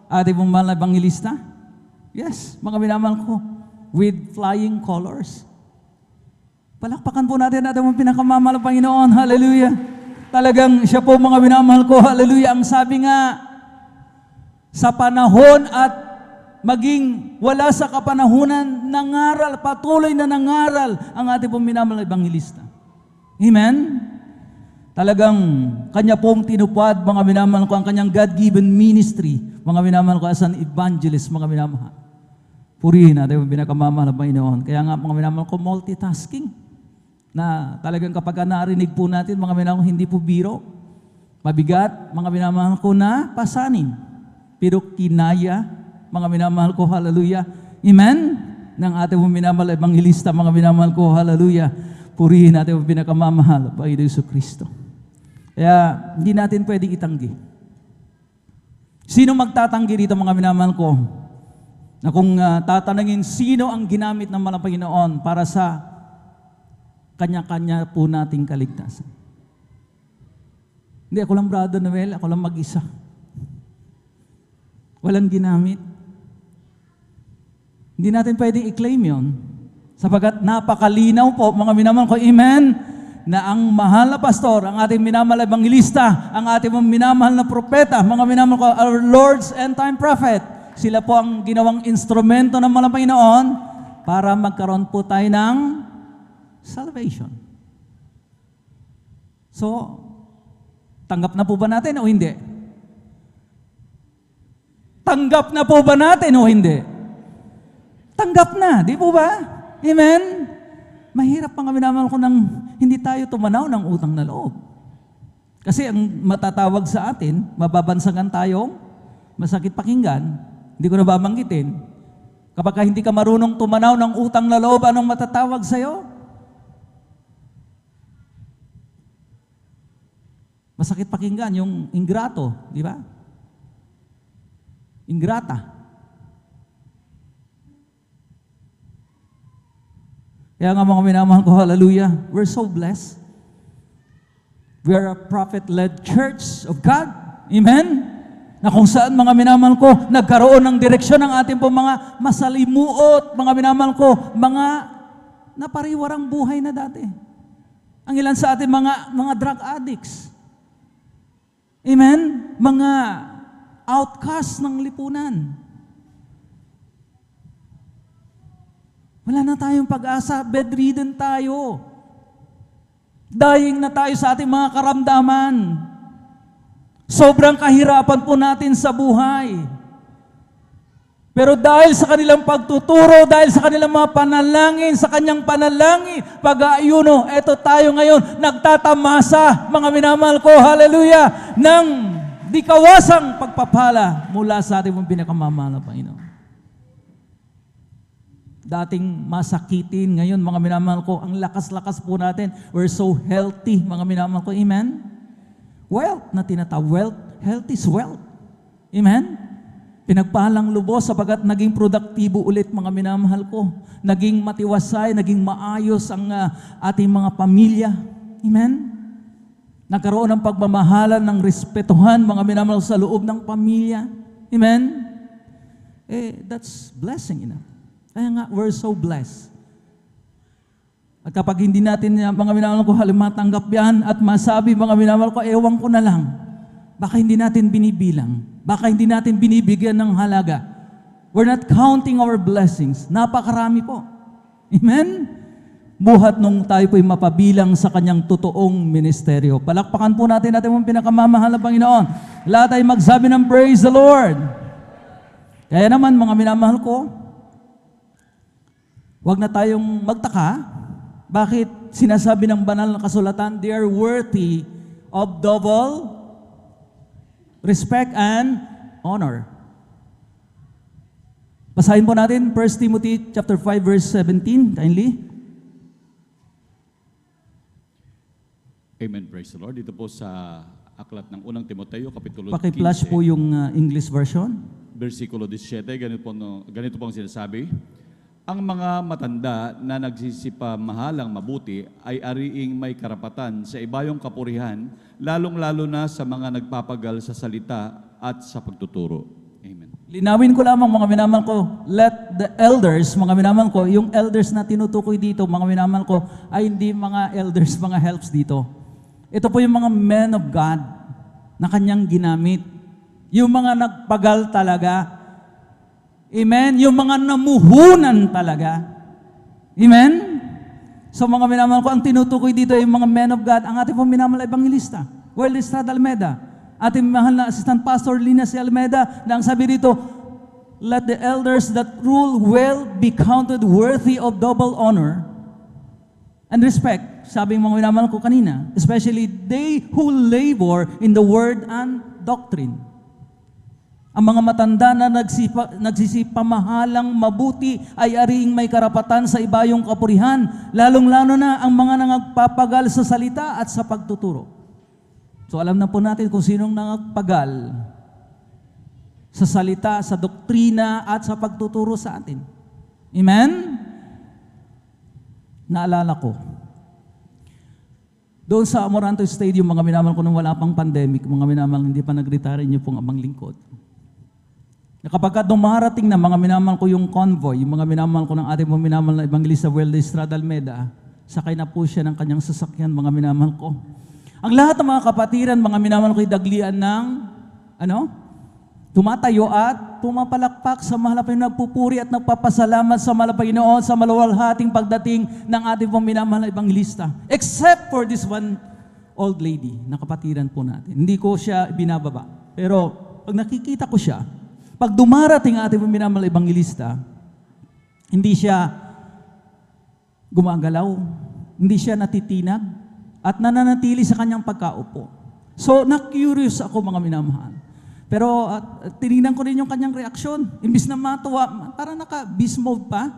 ating pong mahal na ebanghilista? Yes, mga minamahal ko, with flying colors. Palakpakan po natin ang pinakamamahal ng Panginoon. Hallelujah. Talagang siya po mga minamahal ko. Hallelujah. Ang sabi nga, sa panahon at maging wala sa kapanahunan, nangaral, patuloy na nangaral ang ating pong minamahal na ebanghilista. Amen? Talagang kanya pong tinupad, mga minamahal ko, ang kanyang God-given ministry, mga minamahal ko, as an evangelist, mga minamahal. Purihin natin ang pinakamamahal ng Panginoon. Kaya nga, mga minamahal ko, multitasking. Na talagang kapag narinig po natin, mga minamahal ko, hindi po biro. Mabigat, mga minamahal ko, na pasanin. Pero kinaya, mga minamahal ko, hallelujah. Amen? Ng ating minamahal ebanghilista, mga minamahal ko, hallelujah. Purihin natin ang pinakamamahal, Panginoon Jesucristo. Kaya, hindi natin pwedeng itanggi. Sino magtatanggi dito, mga minamahal ko? Na kung tatanungin, sino ang ginamit ng malang Panginoon para sa kanya-kanya po nating kaligtasan? Hindi, ako lang, Brother Noel, ako lang mag-isa. Walang ginamit. Hindi natin pwedeng i-claim yun. Sapagat napakalinaw po, mga minamahal ko, amen, na ang mahal na pastor, ang ating minamahal na ebanghilista, ang ating minamahal na propeta, mga minamahal ko, our Lord's end-time prophet, sila po ang ginawang instrumento ng malang Panginoon para magkaroon po tayo ng salvation. So, tanggap na po ba natin o hindi? Tanggap na po ba natin o hindi? Tanggap na, di po ba? Amen? Mahirap pang minamahal ko nang hindi tayo tumanaw ng utang na loob. Kasi ang matatawag sa atin, mababansagan tayong masakit pakinggan, hindi ko na babanggitin. Kapag hindi ka marunong tumanaw ng utang na loob, anong matatawag sa'yo? Masakit pakinggan, yung ingrato, di ba? Ingrata. Kaya nga mga minamahal ko, hallelujah, we're so blessed. We are a prophet-led church of God. Amen? Na kung saan mga minamahal ko, nagkaroon ng direksyon ng ating po mga masalimuot, mga minamahal ko, mga napariwarang buhay na dati. Ang ilan sa ating mga drug addicts. Amen? Mga outcast ng lipunan. Wala na tayong pag-asa, bedridden tayo. Dying na tayo sa ating mga karamdaman. Sobrang kahirapan po natin sa buhay. Pero dahil sa kanilang pagtuturo, dahil sa kanilang mga panalangin, sa kanyang panalangin, pag-aayuno, eto tayo ngayon, nagtatamasa, mga minamahal ko, hallelujah, ng di kawasang pagpapala mula sa ating pinakamamahal na Panginoon. Dating masakitin, ngayon mga minamahal ko, ang lakas-lakas po natin. We're so healthy, mga minamahal ko. Amen? Wealth na tinatawag. Health is wealth. Amen? Pinagpalang lubos sapagat naging produktibo ulit, mga minamahal ko. Naging matiwasay, naging maayos ang ating mga pamilya. Amen? Nagkaroon ng pagmamahalan, ng respetuhan, mga minamahal sa loob ng pamilya. Amen? That's blessing enough. Kaya nga, we're so blessed. At kapag hindi natin, mga minamahal ko, matanggap yan at masabi, mga minamahal ko, ewan ko na lang. Baka hindi natin binibilang. Baka hindi natin binibigyan ng halaga. We're not counting our blessings. Napakarami po. Amen? Buhat nung tayo po'y mapabilang sa kanyang totoong ministeryo. Palakpakan po natin ang pinakamamahal na Panginoon. Lahat ay magsabi ng praise the Lord. Kaya naman, mga minamahal ko, huwag na tayong magtaka. Bakit sinasabi ng banal na kasulatan, they are worthy of double respect and honor. Basahin po natin 1 Timothy chapter 5 verse 17, kindly. Amen, praise the Lord. Dito po sa aklat ng unang Timoteo, kapitulo 15. Paki-flash po yung English version. Versikulo 17, ganito po ang sinasabi. Ang mga matanda na nagsisipamahalang mabuti ay ariing may karapatan sa ibayong kapurihan, lalong-lalo na sa mga nagpapagal sa salita at sa pagtuturo. Amen. Linawin ko lamang mga minamahal ko, let the elders, mga minamahal ko, yung elders na tinutukoy dito, mga minamahal ko, ay hindi mga elders, mga helps dito. Ito po yung mga men of God na kanyang ginamit. Yung mga nagpagal talaga. Amen? Yung mga namuhunan talaga. Amen? So mga minamahal ko, ang tinutukoy dito ay yung mga men of God, ang ating pong minamahal na evangelista, Well Estrada Almeida, ating mahal na Assistant Pastor Lina C. Almeida, na ang sabi dito, let the elders that rule well be counted worthy of double honor and respect. Sabi ng mga minamahal ko kanina, especially they who labor in the word and doctrine. Ang mga matanda na nagsisipamahalang mabuti ay ariing may karapatan sa ibayong kapurihan, lalong-lalo na ang mga nangagpapagal sa salita at sa pagtuturo. So alam na po natin kung sinong nangagpagal sa salita, sa doktrina, at sa pagtuturo sa atin. Amen? Naalala ko, doon sa Amoranto Stadium, mga minamahal ko nung wala pang pandemic, mga minamahal hindi pa nag-retire niyo pong abang lingkod. Na kapag dumarating na mga minamahal ko yung convoy, yung mga minamahal ko ng ating mga minamahal na Evangelista Well Estrada Almeida, sakay na po siya ng kanyang sasakyan, mga minamahal ko. Ang lahat ng mga kapatiran, mga minamahal ko, daglian ng, tumatayo at pumapalakpak sa mahal na nagpupuri at nagpapasalamat sa mahal na Panginoon sa maluwalhating pagdating ng ating pong minamahal na Evangelista. Except for this one old lady na kapatiran po natin. Hindi ko siya binababa. Pero pag nakikita ko siya, pag dumarating ang ating pong minamahal na Evangelista, hindi siya gumagalaw, hindi siya natitinag, at nananatili sa kanyang pagkaupo. So, na-curious ako mga minamahal. Pero tinignan ko rin yung kanyang reaksyon. Imbis na matuwa, parang naka-beast mode pa.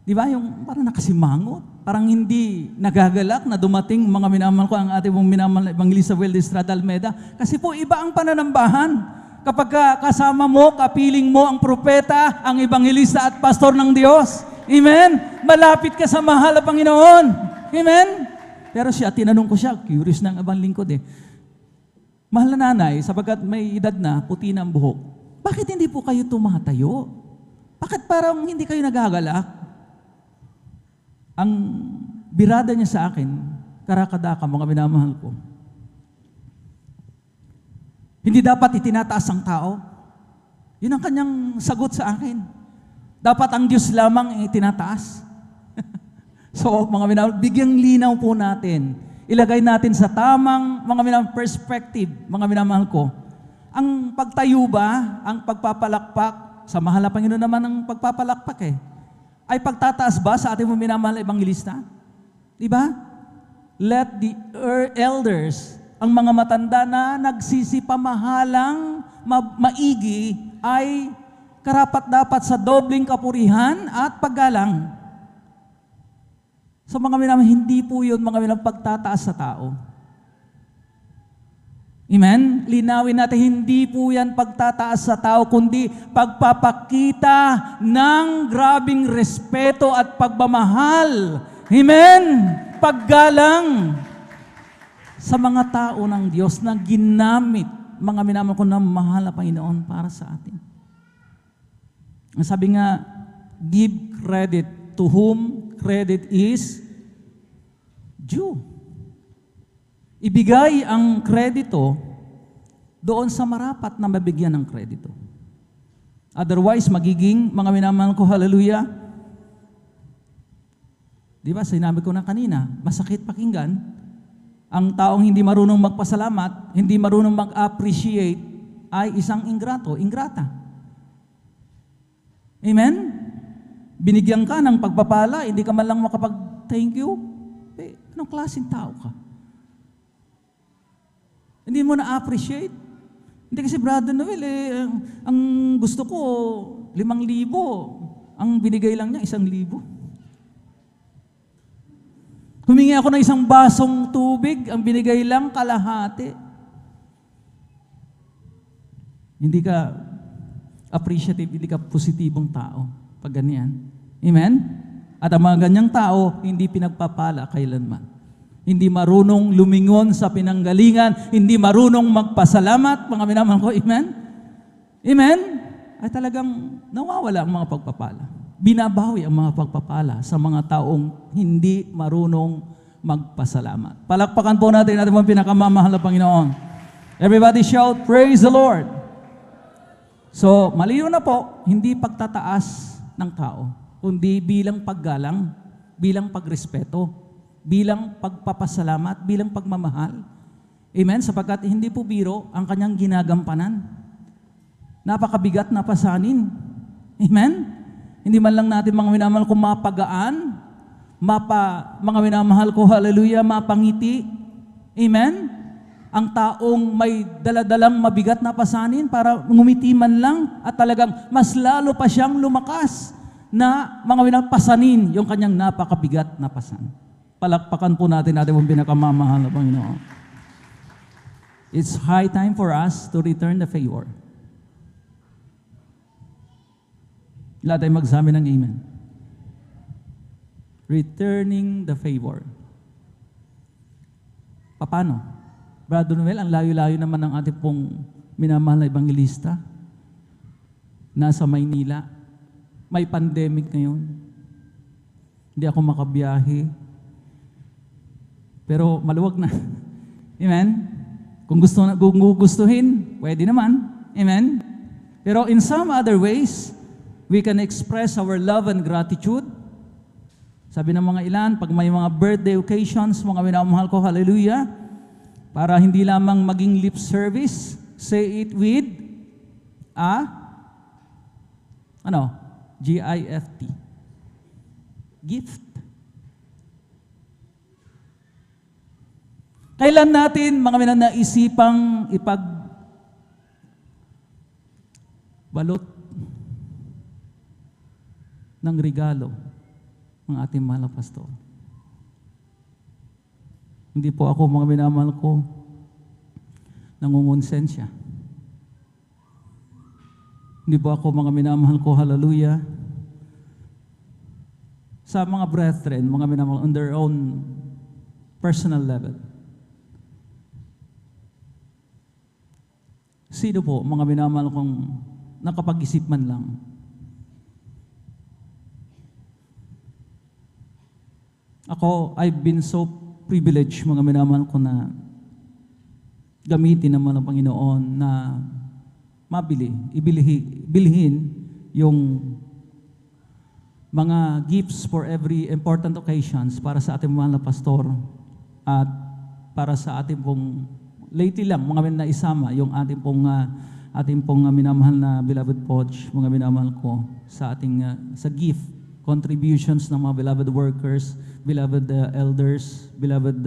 Di ba? Yung parang nakasimangot. Parang hindi nagagalak na dumating mga minamahal ko ang ating mong minamahal na Evangelista Well Estrada Almeida. Kasi po iba ang pananambahan. Kapag kasama mo, kapiling mo ang propeta, ang evangelista at pastor ng Diyos. Amen? Malapit ka sa mahal na Panginoon. Amen? Pero siya, tinanong ko siya, curious ng abang lingkod eh. Mahal na nanay, sapagkat may edad na, puti na ang buhok, bakit hindi po kayo tumatayo? Bakit parang hindi kayo nagagalak? Ang birada niya sa akin, karakadaka, mga minamahal ko, hindi dapat itinataas ang tao. Yun ang kanyang sagot sa akin. Dapat ang Diyos lamang ang itinataas. So, mga minamahal, bigyang linaw po natin. Ilagay natin sa tamang mga minamahal perspective, mga minamahal ko. Ang pagtayo ba, ang pagpapalakpak, sa mahal na Panginoon naman ang pagpapalakpak ay pagtataas ba sa ating mga minamahal na evangelista? Diba? Let the elders, ang mga matanda na nagsisipamahalang maigi, ay karapat-dapat sa dobling kapurihan at paggalang. So mga minamahal, hindi po yun mga minamahal pagtataas sa tao. Amen? Linawin natin, hindi po yan pagtataas sa tao, kundi pagpapakita ng grabing respeto at pagmamahal. Amen? Paggalang sa mga tao ng Diyos na ginamit, mga minamahal ko na mahal na Panginoon para sa atin. Ang sabi nga, give credit to whom credit is due. Ibigay ang kredito doon sa marapat na mabigyan ng kredito. Otherwise, magiging, mga minamahal ko, hallelujah. Di ba, sinabi ko na kanina, masakit pakinggan, ang taong hindi marunong magpasalamat, hindi marunong mag-appreciate, ay isang ingrato, ingrata. Amen? Binigyan ka ng pagpapala, hindi ka man lang makapag-thank you, anong klaseng tao ka? Hindi mo na-appreciate. Hindi kasi Brother Noel, ang gusto ko, 5,000. Ang binigay lang niya, 1,000. Humingi ako ng isang basong tubig, ang binigay lang kalahati. Hindi ka appreciative, hindi ka positibong tao pag ganyan. Amen? At ang mga ganyang tao, hindi pinagpapala kailanman. Hindi marunong lumingon sa pinanggalingan, hindi marunong magpasalamat, mga minamahal ko, amen? Amen? ay talagang nawawala ang mga pagpapala. Binabawi ang mga pagpapala sa mga taong hindi marunong magpasalamat. Palakpakan po natin ating mga pinakamamahal na Panginoon. Everybody shout, praise the Lord! So, malinaw na po, hindi pagtataas ng tao, kundi bilang paggalang, bilang pagrespeto, bilang pagpapasalamat, bilang pagmamahal. Amen? Sapagkat hindi po biro ang kanyang ginagampanan. Napakabigat na pasanin. Amen? Hindi man lang natin mga minamahal ko mapagaan, mga minamahal ko, hallelujah, mapangiti. Amen? Ang taong may daladalang mabigat na pasanin para ngumiti man lang at talagang mas lalo pa siyang lumakas na mga minapasanin yung kanyang napakabigat na pasan. Palakpakan po natin ang pinakamamahal na Panginoon. It's high time for us to return the favor. Lahat ay magsabi ng amen. Returning the favor. Paano? Brother Noel, ang layo-layo naman ng ating pong minamahal na ebangelista. Nasa Maynila. May pandemic ngayon. Hindi ako makabiyahe. Pero maluwag na. Amen? Kung gustuhin, pwede naman. Amen? Pero in some other ways, we can express our love and gratitude. Sabi ng mga ilan, pag may mga birthday occasions, mga minamahal ko, hallelujah, para hindi lamang maging lip service, say it with G-I-F-T. Gift. Kailan natin, mga naisipang balot ng regalo ng ating mahal na pastor? Hindi po ako, mga minamahal ko, nangungonsensya. Hindi po ako, mga minamahal ko, hallelujah, sa mga brethren, mga minamahal, on their own personal level. Sino po, mga minamahal kong nakapag-isip man lang? Ako, I've been so privileged, mga minamahal ko, na gamitin naman ng Panginoon na ibilhin yung mga gifts for every important occasions para sa ating mahal na pastor at para sa ating pong, lately lang, mga naisama, yung ating pong minamahal na beloved Podge, mga minamahal ko, sa ating, sa gift, contributions ng mga beloved workers, beloved elders, beloved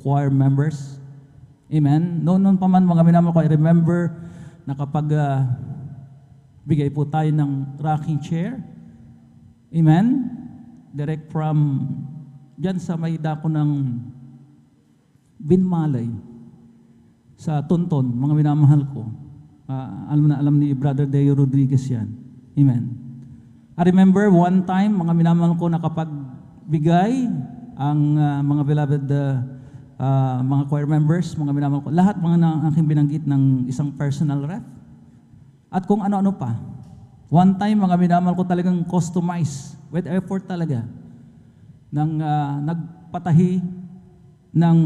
choir members. Amen? Noon pa man, mga minamahal ko, I remember na kapag bigay po tayo ng rocking chair, amen? Direct from dyan sa may dako ng Binmalay, sa Tonton, mga minamahal ko. Alam ni Brother Deo Rodriguez yan. Amen. I remember one time, mga minamahal ko, nakapagbigay ang mga beloved mga choir members, mga minamahal ko, lahat mga aking binanggit ng isang personal ref. At kung ano-ano pa. One time, mga minamahal ko, talagang customize, with effort talaga, ng nagpatahi ng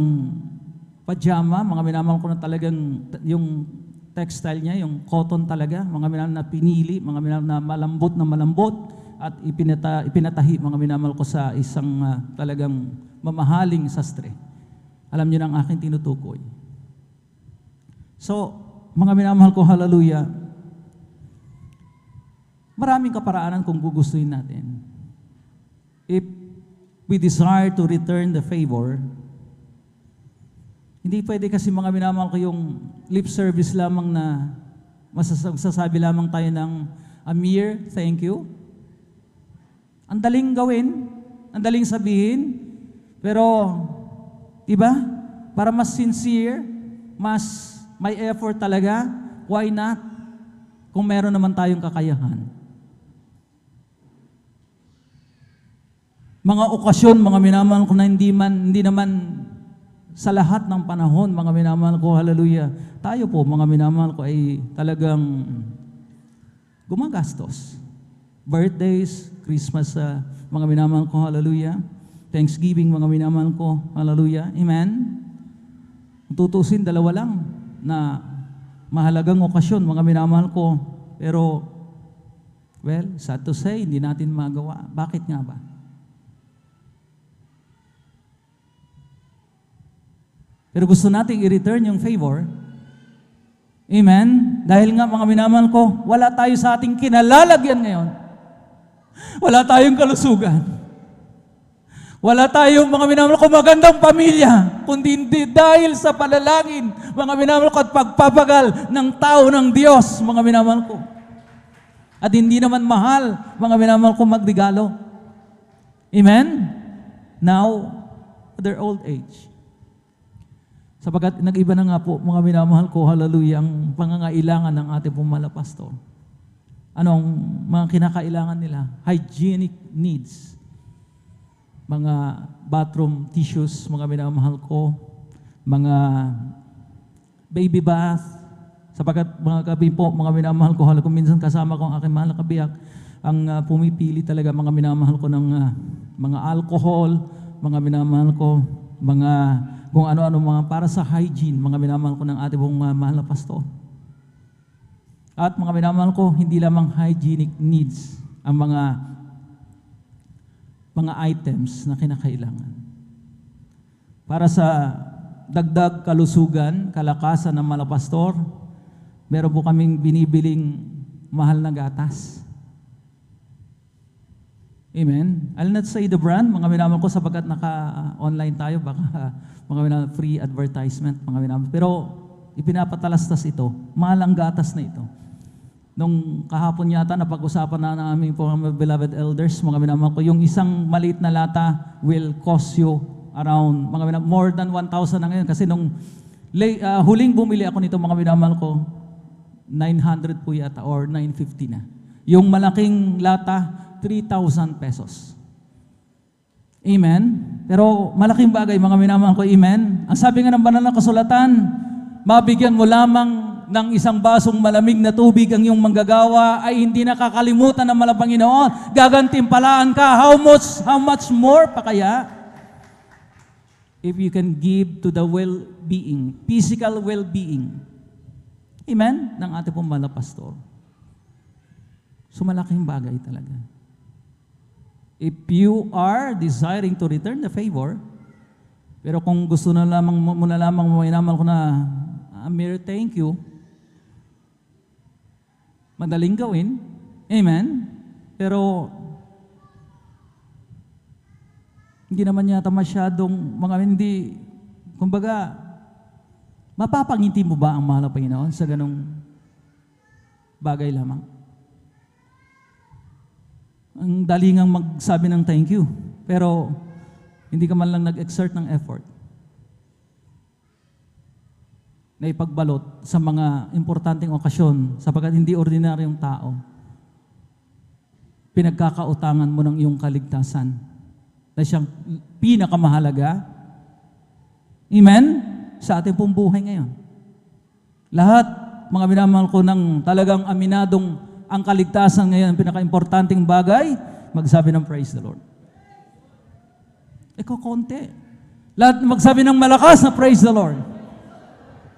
pajama, mga minamahal ko, na talagang yung textile niya, yung cotton talaga, mga minamahal na pinili, mga minamahal na malambot, at ipinatahi, mga minamahal ko, sa isang talagang mamahaling sastre. Alam niyo na ang aking tinutukoy. So, mga minamahal ko, hallelujah, maraming kaparaanan kung gugustuhin natin. If we desire to return the favor, hindi pwede kasi, mga minamahal ko, yung lip service lamang na masasabi lamang tayo ng a mere thank you. Ang daling gawin, ang daling sabihin, pero, diba? Para mas sincere, mas may effort talaga, why not? Kung meron naman tayong kakayahan. Mga okasyon, mga minamahal ko, na hindi naman sa lahat ng panahon, mga minamahal ko, hallelujah, tayo po, mga minamahal ko, ay talagang gumagastos. Birthdays, Christmas, mga minamahal ko, hallelujah. Thanksgiving, mga minamahal ko, hallelujah. Amen? Tutusin, dalawa lang na mahalagang okasyon, mga minamahal ko. Pero, well, sad to say, hindi natin magawa. Bakit nga ba? Pero gusto nating i-return yung favor. Amen? Dahil nga mga minamahal ko, wala tayo sa ating kinalalagyan ngayon. Wala tayong kalusugan. Wala tayong mga minamahal ko magandang pamilya, kundi hindi dahil sa panalangin, mga minamahal ko, at pagpapagal ng tao ng Diyos, mga minamahal ko. At hindi naman mahal, mga minamahal ko, magregalo. Amen? Now, their old age. Sapagkat nag-iba na nga po, mga minamahal ko, hallelujah, ang pangangailangan ng ating pong mga pastor. Anong mga kinakailangan nila? Hygienic needs. Mga bathroom tissues, mga minamahal ko, mga baby bath. Sapagkat mga kabi po, mga minamahal ko, kung minsan kasama ko ang aking mahal na kabiyak, ang pumipili talaga mga minamahal ko ng mga alcohol, mga minamahal ko, mga kung ano-ano mga para sa hygiene, mga minamahal ko ng ating pong mahal na pastor. At mga minamahal ko, hindi lamang hygienic needs ang mga items na kinakailangan. Para sa dagdag kalusugan, kalakasan ng mga pastor, meron po kaming binibiling mahal na gatas. Amen? I'll not say the brand, mga minamahal ko, sapagkat naka-online tayo, baka mga minamahal, free advertisement, mga minamahal. Pero ipinapatalastas ito, mahal ang gatas na ito. Nung kahapon yata, napag-usapan na namin po mga beloved elders, mga minamahal ko, yung isang maliit na lata will cost you around, mga minamahal, more than 1,000 na ngayon. Kasi nung huling bumili ako nito, mga minamahal ko, 900 po yata, or 950 na. Yung malaking lata, 3,000 pesos. Amen? Pero malaking bagay, mga minamahal ko, amen? Ang sabi nga ng banal na kasulatan, mabigyan mo lamang ng isang basong malamig na tubig ang iyong manggagawa ay hindi nakakalimutan ng malang Panginoon. Gagantimpalaan ka, how much more pa kaya? If you can give to the well-being, physical well-being. Amen? Ng ating pong mahal na pastor. So malaking bagay talaga. If you are desiring to return the favor, pero kung gusto na lamang mo na lamang minamal ko na mere thank you, madaling gawin, amen, pero hindi naman yata masyadong, hindi, kumbaga, mapapangiti mo ba ang mahal na Panginoon sa ganong bagay lamang? Ang dalingang magsabi ng thank you, pero hindi ka man lang nag-exert ng effort na ipagbalot sa mga importanteng okasyon sapagkat hindi ordinaryong tao. Pinagkakautangan mo ng iyong kaligtasan na siyang pinakamahalaga. Amen? Sa ating pong buhay ngayon. Lahat, mga minamahal ko, ng talagang aminadong ang kaligtasan ngayon, ang pinaka-importanting bagay, magsabi ng praise the Lord. Ikaw konti. Lahat magsabi ng malakas na praise the Lord.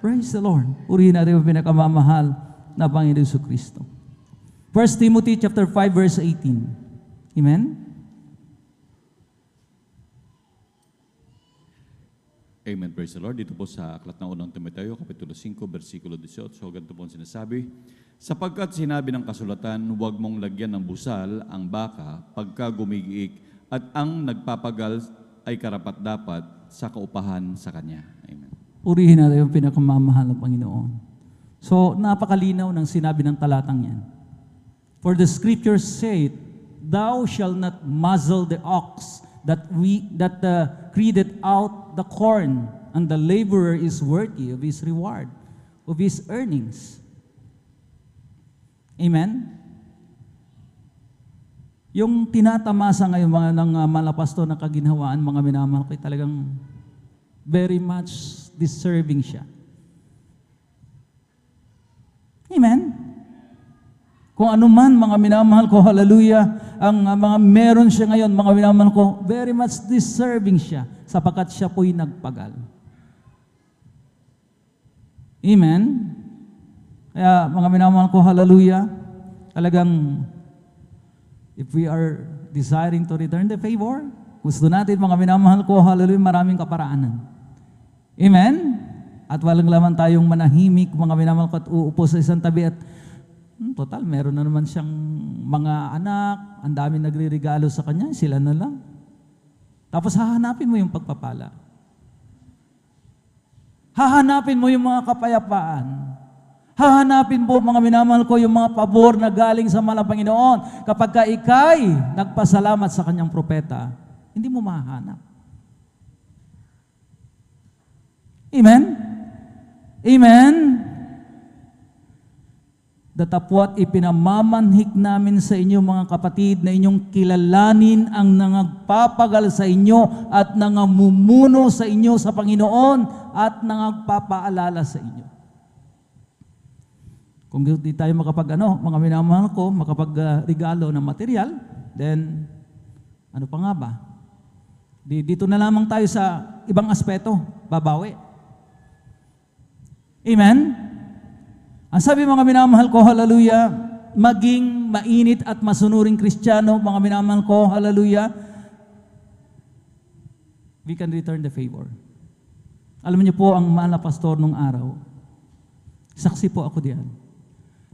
Praise the Lord. Purihin natin ang pinakamamahal na Panginoon Jesucristo. 1 Timothy chapter 5 verse 18. Amen? Amen, praise the Lord. Dito po sa aklat ng unang Timoteo, Kapitulo 5, versikulo 18. So, ganito po ang sinasabi. Sapagkat sinabi ng kasulatan, huwag mong lagyan ng busal ang baka pagka gumigiik at ang nagpapagal ay karapat-dapat sa kaupahan sa kanya. Amen. Purihin natin yung pinakamamahal ng Panginoon. So, napakalinaw ng sinabi ng talatang yan. For the scriptures say, thou shalt not muzzle the ox that created out the corn, and the laborer is worthy of his reward, of his earnings. Amen? Yung tinatamasa ngayon mga ng malapasto na kaginhawaan, mga minamahal ko, talagang very much deserving siya. Amen? Kung ano man, mga minamahal ko, hallelujah, ang mga meron siya ngayon, mga minamahal ko, very much deserving siya sapagkat siya po'y nagpagal. Amen? Kaya mga minamahal ko, hallelujah, talagang if we are desiring to return the favor, gusto natin mga minamahal ko, hallelujah, maraming kaparaanan. Amen? At walang laman tayong manahimik, mga minamahal ko, at uupo sa isang tabi at total, meron na naman siyang mga anak, ang dami nagre-regalo sa kanya, sila na lang. Tapos hahanapin mo yung pagpapala. Hahanapin mo yung mga kapayapaan. Hahanapin po, mga minamahal ko, yung mga pabor na galing sa mahal na Panginoon. Kapag ka ikay nagpasalamat sa kanyang propeta, hindi mo mahanap. Amen? Amen? Datapwat ipinamamanhik namin sa inyo mga kapatid na inyong kilalanin ang nangagpapagal sa inyo at nangamumuno sa inyo sa Panginoon at nangagpapaalala sa inyo. Kung di tayo mga minamahal ko, makapag-regalo ng material, then ano pa nga ba? Dito na lamang tayo sa ibang aspeto, babawi. Amen? Ang sabi mga minamahal ko, hallelujah, maging mainit at masunuring Kristiyano, mga minamahal ko, hallelujah, we can return the favor. Alam niyo po, ang mahal na pastor nung araw, saksi po ako diyan.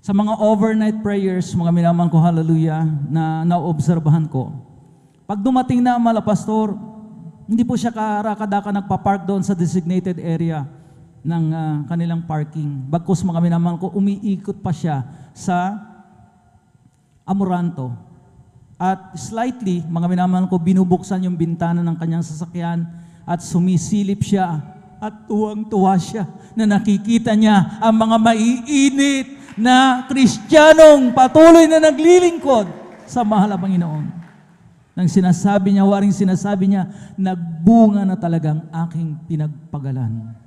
Sa mga overnight prayers, mga minamahal ko, hallelujah, na naobserbahan ko, pag dumating na ang mahal na pastor, hindi po siya karakadaka nagpa-park doon sa designated area ng kanilang parking. Bagkus mga minamahal ko, umiikot pa siya sa Amoranto. At slightly, mga minamahal ko, binubuksan yung bintana ng kanyang sasakyan at sumisilip siya at tuwang-tuwa siya na nakikita niya ang mga maiinit na Kristiyanong patuloy na naglilingkod sa mahal na Panginoon. Nang sinasabi niya, waring sinasabi niya, nagbunga na talagang aking pinagpagalan.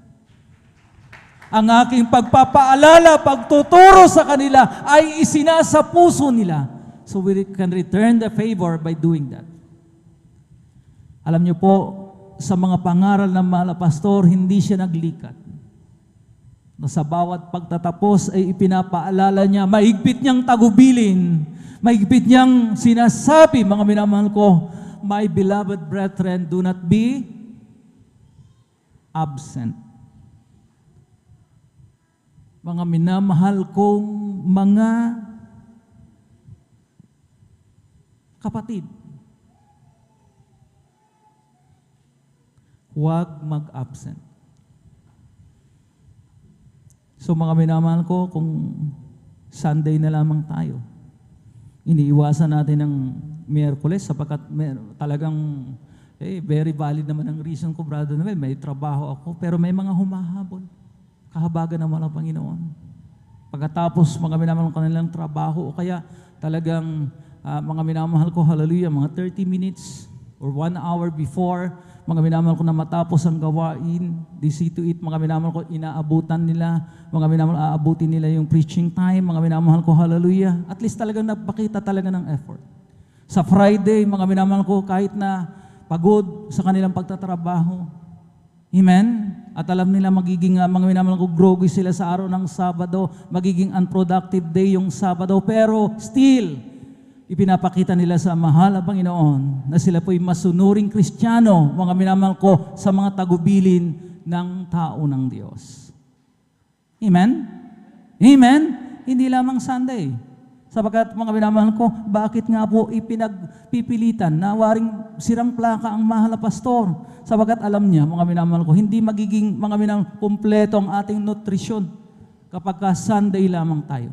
Ang aking pagpapaalala, pagtuturo sa kanila ay isinasa puso nila. So we can return the favor by doing that. Alam niyo po, sa mga pangaral ng mahal na pastor, hindi siya naglikat. No, sa bawat pagtatapos ay ipinapaalala niya, maigpit niyang tagubilin, maigpit niyang sinasabi, mga minamahal ko, my beloved brethren, do not be absent. Mga minamahal kong mga kapatid, huwag mag-absent. So mga minamahal ko, kung Sunday na lamang tayo, iniiwasan natin ng Miyerkules sapagkat talagang very valid naman ang reason ko, Brother Noel, may trabaho ako, pero may mga humahabol. Kahabagan naman ang Panginoon. Pagkatapos mga minamahal ko nilang trabaho, o kaya talagang mga minamahal ko, hallelujah, mga 30 minutes or 1 hour before, mga minamahal ko na matapos ang gawain, they see to it, mga minamahal ko, inaabutan nila, mga minamahal, aabutin nila yung preaching time, mga minamahal ko, hallelujah, at least talagang napakita talaga ng effort. Sa Friday, mga minamahal ko, kahit na pagod sa kanilang pagtatrabaho, amen? At alam nila magiging, mga minamahal ko, groggy sila sa araw ng Sabado, magiging unproductive day yung Sabado, pero still, ipinapakita nila sa mahal na Panginoon na sila po'y masunuring Kristiyano, mga minamahal ko, sa mga tagubilin ng tao ng Diyos. Amen? Amen? Hindi lamang Sunday. Sapagkat mga minamahal ko, bakit nga po ipinagpipilitan na waring sirang plaka ang mahal na pastor? Sapagkat alam niya, mga minamahal ko, hindi magiging mga minamahal kumpleto ang ating nutrisyon kapag ka Sunday lamang tayo.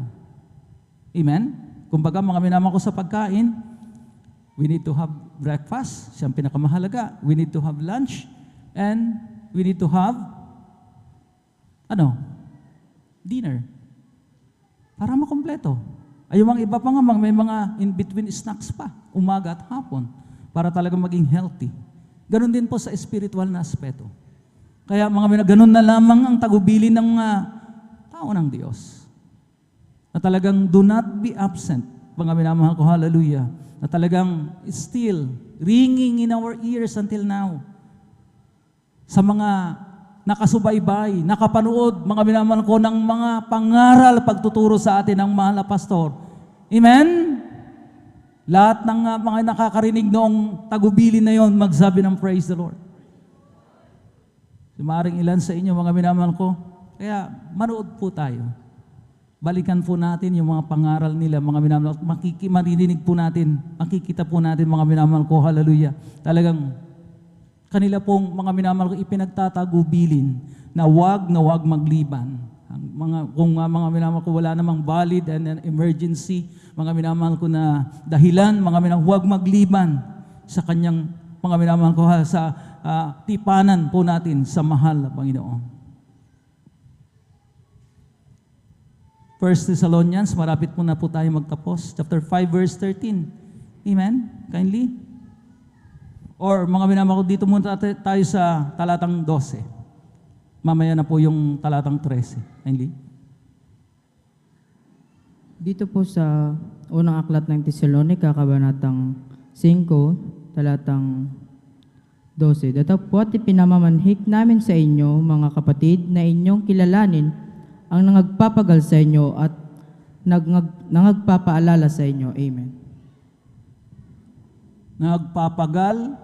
Amen? Kumbaga mga minamahal ko sa pagkain, we need to have breakfast, siyang pinakamahalaga. We need to have lunch, and we need to have, dinner. Para makompleto. Ay yung mga iba pa nga, may mga in-between snacks pa, umaga at hapon, para talaga maging healthy. Ganon din po sa spiritual na aspeto. Kaya mga ganun na lamang ang tagubilin ng tao ng Diyos. Na talagang do not be absent, mga minamahal ko, hallelujah. Na talagang still ringing in our ears until now. Sa mga nakasubaybay, nakapanood, mga minamahal ko, ng mga pangaral pagtuturo sa atin ng mahal na pastor. Amen? Lahat ng mga nakakarinig noong tagubilin na yon, magsabi ng praise the Lord. Maring ilan sa inyo, mga minamahal ko, kaya manood po tayo. Balikan po natin yung mga pangaral nila, mga minamahal ko, maririnig po natin, makikita po natin, mga minamahal ko, hallelujah. Talagang kanila pong mga minamahal ko ipinagtatagubilin na wag magliban. Kung mga minamahal ko wala namang valid and an emergency, mga minamahal ko na dahilan, mga minamahal, huwag magliban sa kanyang mga minamahal ko sa tipanan po natin sa mahal na Panginoon. 1 Thessalonians, marapit po na po tayo magtapos. Chapter 5, verse 13. Amen? Kindly. Or mga minamahal ko, dito muna tayo sa talatang 12. Mamaya na po yung talatang 13. Kindly. Dito po sa unang aklat ng Tesalonica, kabanatang 5, talatang 12. Datapwat ipinamamanhik namin sa inyo, mga kapatid, na inyong kilalanin ang nangagpapagal sa inyo at nangagpapaalala sa inyo. Amen. Nagpapagal,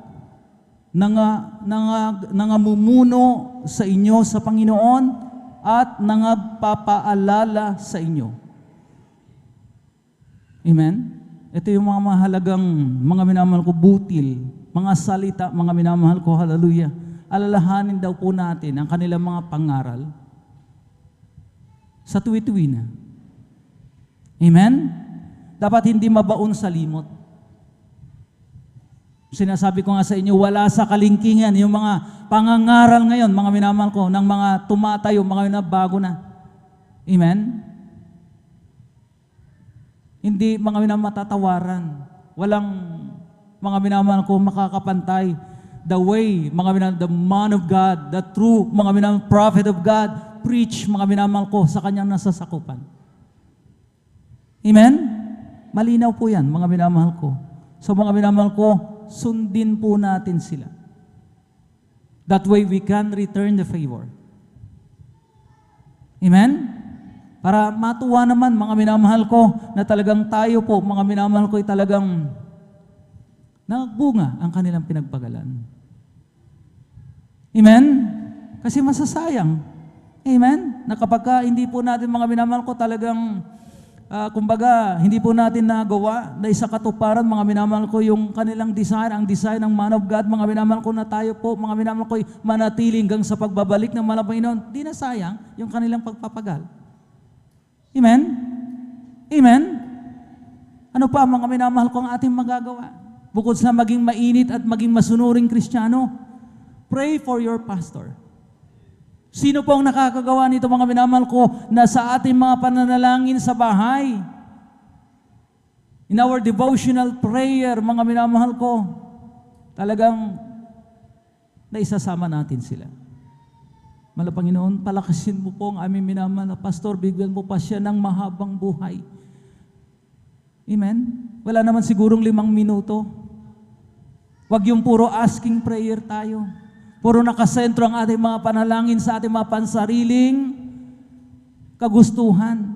nangamumuno sa inyo sa Panginoon at nangagpapaalala sa inyo. Amen? Ito yung mga mahalagang mga minamahal ko butil, mga salita, mga minamahal ko, hallelujah. Alalahanin daw po natin ang kanilang mga pangaral sa tuwi-tuwi na. Amen? Dapat hindi mabaon sa limot. Sinasabi ko nga sa inyo, wala sa kalingkingan yung mga pangangaral ngayon, mga minamahal ko, ng mga tumatayo, mga bago na. Amen? Hindi mga minamahal matatawaran. Walang mga minamahal ko makakapantay. The way, mga minamahal, the man of God, the true, mga minamahal, prophet of God, preach, mga minamahal ko, sa kanyang nasasakupan. Amen? Malinaw po yan, mga minamahal ko. So mga minamahal ko, sundin po natin sila. That way we can return the favor. Amen? Para matuwa naman, mga minamahal ko, na talagang tayo po, mga minamahal ko, ay talagang nagbunga ang kanilang pinagpagalan. Amen? Kasi masasayang. Amen? Na kapag hindi po natin, mga minamahal ko, talagang kumbaga, hindi po natin nagawa na isa katuparan, mga minamahal ko, yung kanilang design, ang design ng man of God, mga minamahal ko, na tayo po, mga minamahal ko, manatiling hanggang sa pagbabalik ng mahal na Panginoon, di na sayang yung kanilang pagpapagal. Amen? Amen? Ano pa, mga minamahal ko, ang ating magagawa? Bukod sa maging mainit at maging masunuring Kristiyano, pray for your pastor. Sino po ang nakakagawa nito, mga minamahal ko, na sa ating mga pananalangin sa bahay? In our devotional prayer, mga minamahal ko, talagang naisasama natin sila. Mahal na Panginoon, palakasin mo po ang aming minamahal na pastor, bigyan mo pa siya ng mahabang buhay. Amen? Wala naman sigurong 5 minuto. Huwag yung puro asking prayer tayo. Puro nakasentro ang ating mga panalangin sa ating mga pansariling kagustuhan,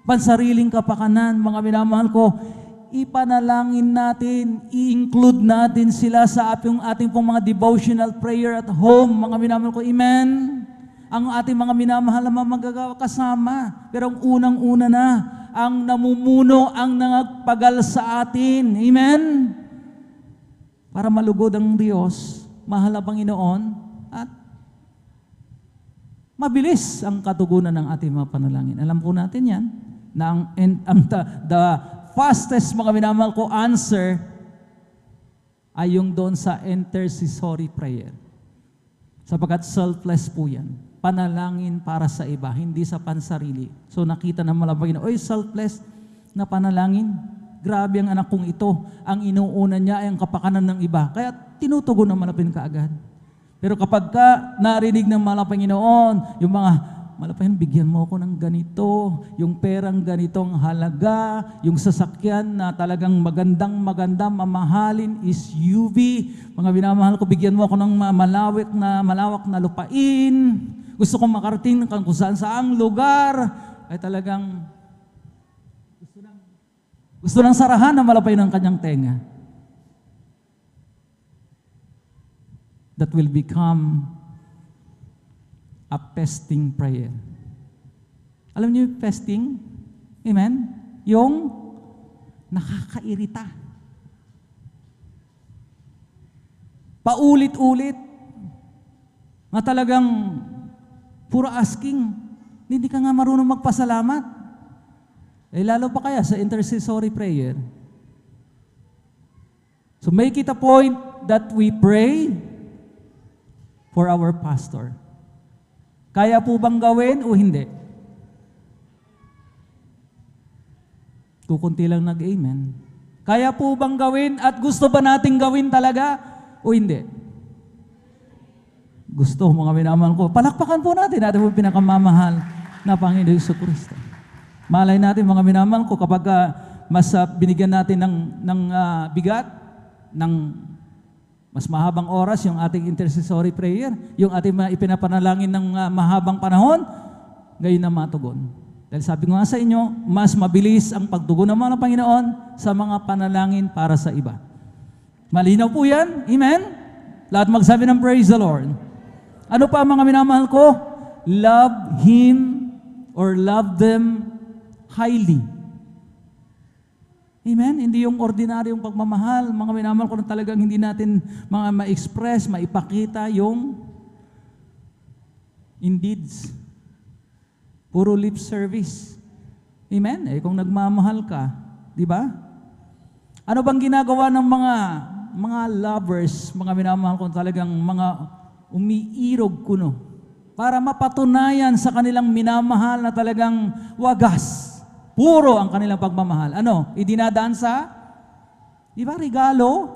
pansariling kapakanan, mga minamahal ko. Ipanalangin natin, i-include natin sila sa ating pong mga devotional prayer at home, mga minamahal ko. Amen? Ang ating mga minamahal na magagawa kasama. Pero ang unang-una na, ang namumuno, ang nangagpagal sa atin. Amen? Para malugod ang Diyos, mahal na Panginoon, at mabilis ang katugunan ng ating mga panalangin. Alam po natin yan, na the fastest, mga minamahal ko, answer ay yung doon sa intercessory prayer. Sapagkat selfless po yan. Panalangin para sa iba, hindi sa pansarili. So nakita ng malabagin, oy, selfless na panalangin. Grabe ang anak kong ito. Ang inuuna niya ay ang kapakanan ng iba. Kaya tinutugon ng malapin kaagad. Pero kapag ka narinig ng mga Panginoon, yung mga Malapayan, bigyan mo ako ng ganito, yung perang ganitong halaga, yung sasakyan na talagang maganda, mamahalin is UV. Mga minamahal ko, bigyan mo ako ng malawak na lupain. Gusto kong makarating kung saan saang lugar. Ay talagang gusto ng sarahan na malapay ng kanyang tenga. That will become a pesting prayer. Alam niyo yung pesting? Amen? Yung nakakairita. Paulit-ulit. Na talagang puro asking. Hindi ka nga marunong magpasalamat. Eh lalo pa kaya sa intercessory prayer. So make it a point that we pray for our pastor. Kaya po bang gawin o hindi? Kukunti lang nag-amen. Kaya po bang gawin at gusto ba nating gawin talaga o hindi? Gusto, mga minamahal ko. Palakpakan po natin po pinakamamahal na Panginoon Jesucristo. Malay natin, mga minamahal ko, kapag mas binigyan natin ng bigat, ng mas mahabang oras yung ating intercessory prayer, yung ating ipinapanalangin ng mahabang panahon, gayon na matugon. Dahil sabi ko nga sa inyo, mas mabilis ang pagtugon ng mga Panginoon sa mga panalangin para sa iba. Malinaw po yan? Amen? Lahat magsabi ng praise the Lord. Ano pa mga minamahal ko? Love Him or love them highly. Amen? Hindi yung ordinaryong pagmamahal. Mga minamahal ko na talagang hindi natin mga ma-express, maipakita yung in deeds. Puro lip service. Amen? Eh kung nagmamahal ka, di ba? Ano bang ginagawa ng mga lovers, mga minamahal ko talagang mga umiirog kuno para mapatunayan sa kanilang minamahal na talagang wagas. Puro ang kanilang pagmamahal. Ano? Idinadaan sa, di ba, regalo?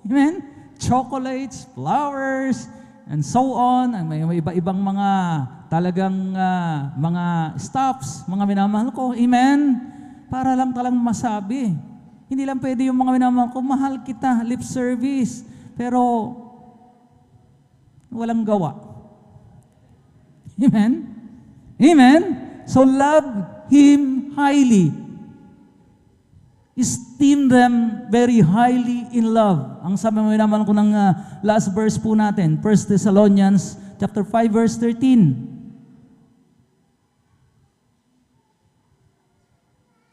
Amen? Chocolates, flowers, and so on. May iba-ibang mga talagang mga stuffs, mga minamahal ko. Amen? Para lang talang masabi. Hindi lang pwede yung mga minamahal ko, mahal kita, lip service, pero walang gawa. Amen? Amen? So love Him highly. Esteem them very highly in love. Ang sabi mo naman ko ng last verse po natin, 1 Thessalonians chapter 5 verse 13.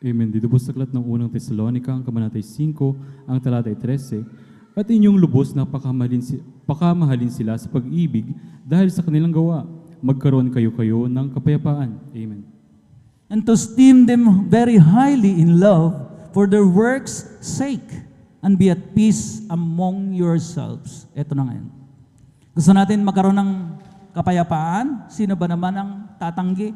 Amen. Dito po sa aklat ng unang Tesalonica, ang kabanatay 5, ang talatay 13, at inyong lubos na pakamahalin sila sa pag-ibig dahil sa kanilang gawa. Magkaroon kayo ng kapayapaan. Amen. And to esteem them very highly in love for their works' sake, and be at peace among yourselves. Ito na ngayon. Gusto natin magkaroon ng kapayapaan? Sino ba naman ang tatanggi?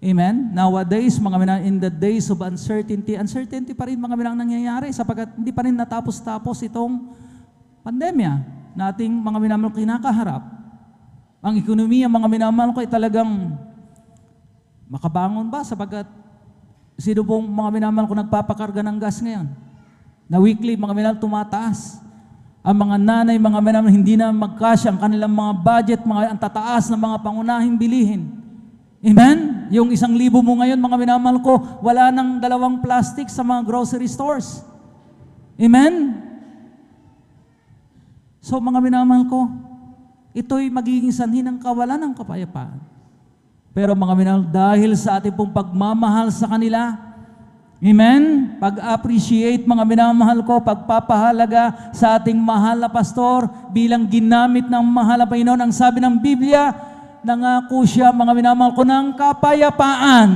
Amen? Nowadays, mga minang, in the days of uncertainty pa rin mga minang nangyayari sapagkat hindi pa rin natapos-tapos itong pandemya na ating mga minamahal kinakaharap. Ang ekonomiya, mga minamahal ko, ay talagang makabangon ba? Sapagkat sino pong mga minamahal ko nagpapakarga ng gas ngayon? Na weekly, mga minamahal, tumataas. Ang mga nanay, mga minamahal, hindi na magkasya ang kanilang mga budget, ang tataas ng mga pangunahing bilihin. Amen? Yung 1,000 mo ngayon, mga minamahal ko, wala nang 2 plastic sa mga grocery stores. Amen? So, mga minamahal ko, ito'y magiging sanhi ng kawalan ng kapayapaan. Pero mga minamahal, dahil sa ating pong pagmamahal sa kanila, amen? Pag-appreciate, mga minamahal ko, pagpapahalaga sa ating mahal na pastor bilang ginamit ng mahal na Panginoon. Ang sabi ng Biblia, nangako siya, mga minamahal ko, ng kapayapaan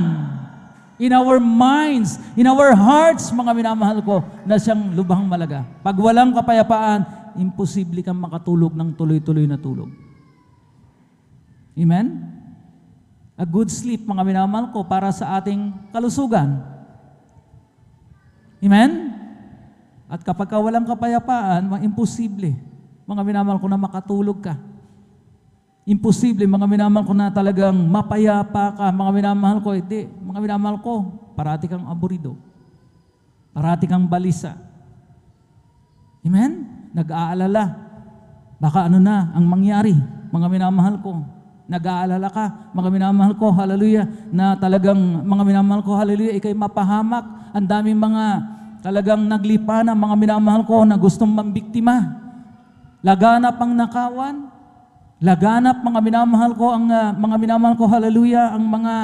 in our minds, in our hearts, mga minamahal ko, na siyang lubhang malaga. Pag walang kapayapaan, imposible kang makatulog ng tuloy-tuloy na tulog. Amen? A good sleep, mga minamahal ko, para sa ating kalusugan. Amen? At kapag walang kapayapaan, imposible, mga minamahal ko, na makatulog ka. Imposible, mga minamahal ko, na talagang mapayapa ka. Mga minamahal ko, hindi. Mga minamahal ko, parati kang aburido. Parati kang balisa. Amen? Nag-aalala. Baka ano na ang mangyari, mga minamahal ko. Nag-aalala ka, mga minamahal ko, hallelujah, na talagang, mga minamahal ko, hallelujah, ikay mapahamak. Ang daming mga talagang naglipa na mga minamahal ko na gustong mambiktima. Laganap ang nakawan. Laganap, mga minamahal ko, ang mga minamahal ko, hallelujah, ang mga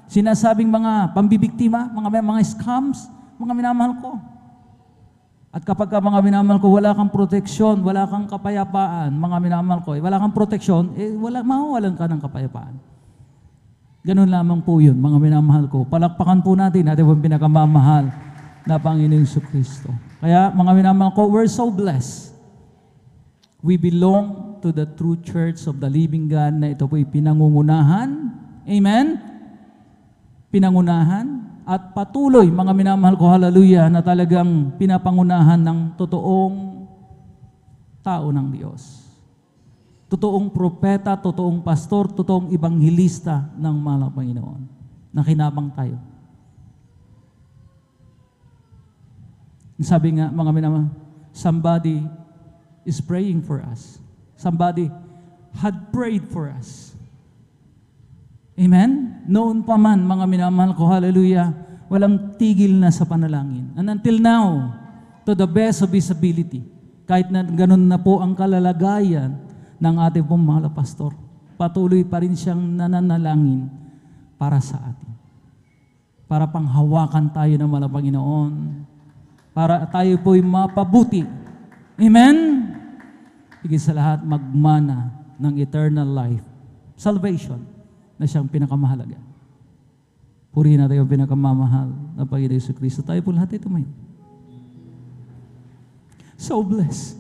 sinasabing mga pambibiktima, mga scams, mga minamahal ko. At kapag ka, mga minamahal ko, wala kang proteksyon, wala kang kapayapaan, mga minamahal ko, wala kang proteksyon, mawawalan ka ng kapayapaan. Ganun lamang po yun, mga minamahal ko. Palakpakan po natin po pinakamamahal na Panginoong Jesucristo. Kaya, mga minamahal ko, we're so blessed. We belong to the true church of the living God na ito po'y pinangungunahan. Amen? Pinangunahan. At patuloy, mga minamahal ko, hallelujah, na talagang pinapangunahan ng totoong tao ng Diyos. Totoong propeta, totoong pastor, totoong ibanghilista ng mahal na Panginoon. Nakinabang tayo. Sabi nga, mga minamahal, somebody is praying for us. Somebody had prayed for us. Amen? Noon pa man, mga minamahal ko, hallelujah, walang tigil na sa panalangin. And until now, to the best of his ability, kahit na ganun na po ang kalalagayan ng ating pong mahal na pastor, patuloy pa rin siyang nananalangin para sa atin. Para panghawakan tayo ng mahal na Panginoon. Para tayo po'y mapabuti. Amen? Higit sa lahat, magmana ng eternal life. Salvation na siyang pinakamahalaga. Purihin natin yung pinakamamahal na Panginoon Jesucristo. Tayo po lahat ito ngayon. So blessed.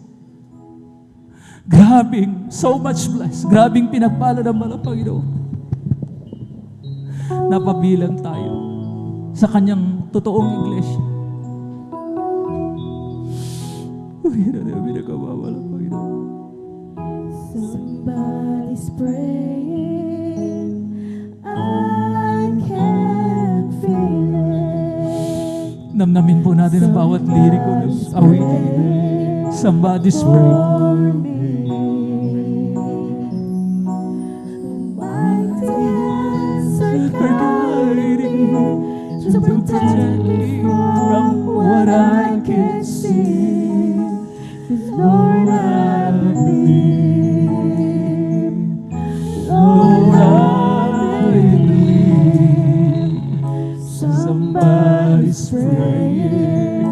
Grabing, so much blessed. Grabing pinagpala ng mahal na Panginoon. Napabilang tayo sa kanyang totoong iglesia. Purihin natin yung pinakamamahal na Panginoon. Somebody's praying, I can feel it. Namnamin po natin ang bawat liriko ng awitin. Somebody's praying. Mighty hands are guiding me to protect me from what I can see. 'Cause Lord, I believe. Lord, I believe. Somebody's praying.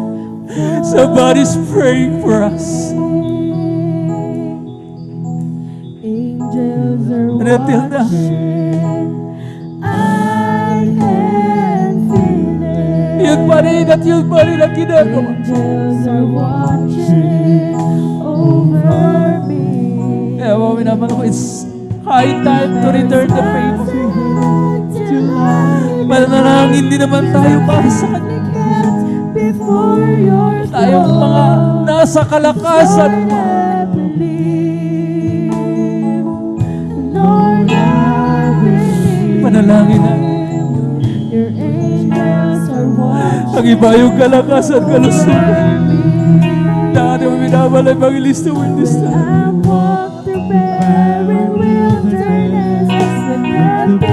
Somebody's praying for us. Angels are And until now, watching. I can feel it. yun pa rin ang ginagawa. Angels are watching over me. Kaya mga minamahal ko, it's high time to return the favor. Mananalangin din naman tayo para sa kanya. Before your Tayong mga nasa kalakasan. I believe. Lord, I believe. Panalangin na. Your angels are watching Ang iba yung kalakasan, kalusugan. me. Dahil mo minamahal ay mag-ilista witness na. I walk through barren wilderness with nothing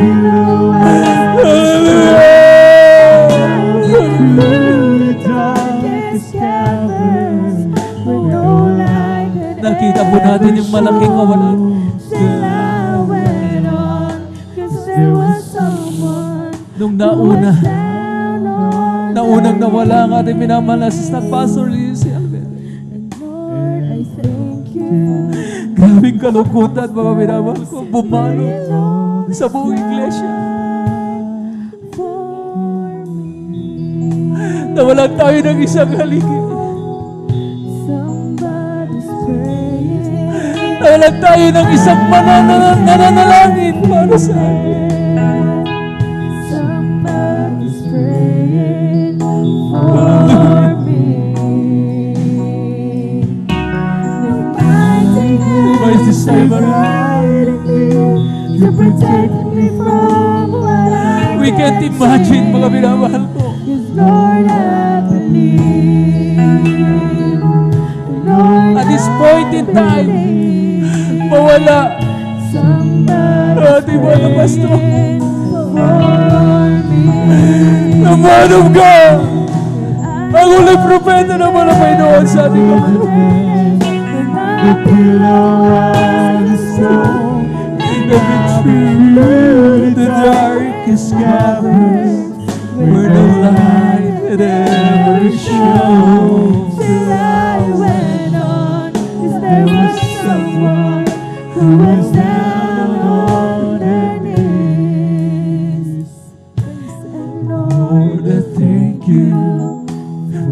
through the darkest caverns where no light had Nakita po natin yung malaking kawalan. Still I went on, 'cause there was someone Nung who was nauna, down on naunang nawala ang ating minamahal na assistant pastor si Albert. And Lord, I thank you Grabing kalungkutan, mga minamahal ko, bumalo sa buong iglesia. for me. Nawalan tayo ng isang haligi. Somebody's praying. Nawalan tayo ng isang mananalangin para sa atin. Somebody's praying for me. The mighty Why is this time hands around? guiding me protect me from what I We can't imagine, mga minamahal ko. Cause Lord, I believe. Lord, At this point in time, mawala somebody's ating mga pastor. praying for me. The man of God, ang huling propeta naman na Panginoon sa ating mga. The pillow of the soul, The darkest caverns where no light had ever shone. till I went on, 'cause there was someone who was down on their knees. And Lord, I thank you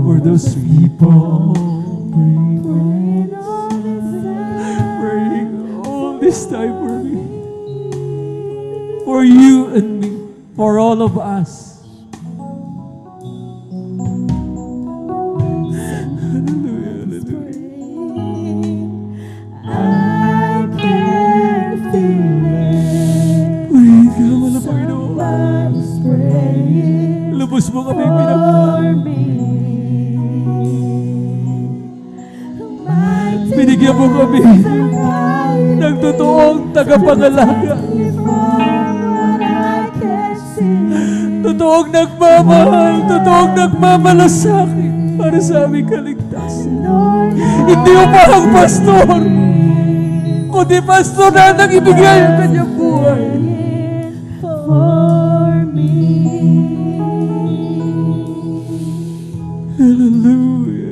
for those people praying all this time. praying all this time for me, for you and me, for all of us. I can feel it. Purihin ka naman ang Panginoon. Somebody's praying Lubos mo kami pinagmahal. for me. Mighty Binigyan mo kami hands are guiding ng totoong tagapangalaga. me from what I can see. Totoong nagmamahal, totoong nagmamalasakit para sa aming kaligtasan. Lord, Hindi upang pastor, kundi pastor na nang ibigay ang kanyang buhay. for me. Hallelujah.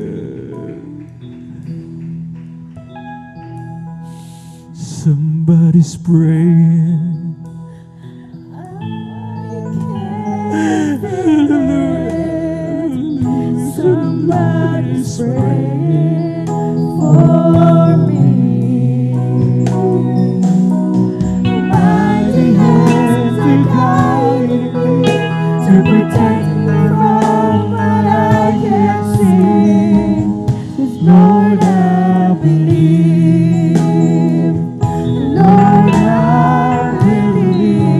Somebody's praying. Somebody's praying for me. Mighty hands are guiding me to protect me from what I can't see. 'Cause Lord, I believe. Lord, I believe.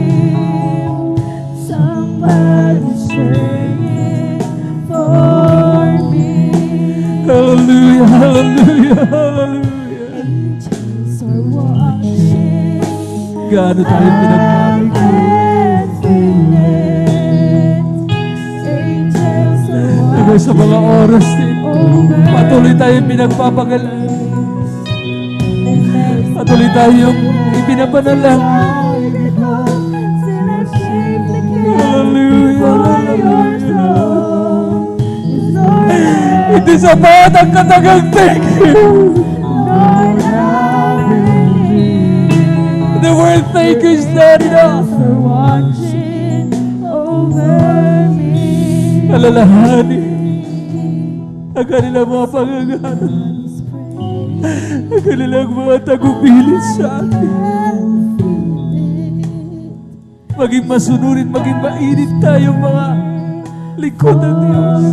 Somebody's praying for me. Hallelujah, hallelujah, hallelujah. Angels are watching. Gaano tayo I pinagmahal. can feel it. Angels are Hanggang sa mga oras din, over. patuloy tayong pinagpapagalan. Patuloy tayong ipinapanalangin. Hindi sapat ang katagang thank you. The word thank you is not enough. Alalahanin ang kanilang mga pangangaral, ang kanilang mga tagubilin sa atin. Maging masunurin, maging mainit tayong mga lingkod ng Diyos.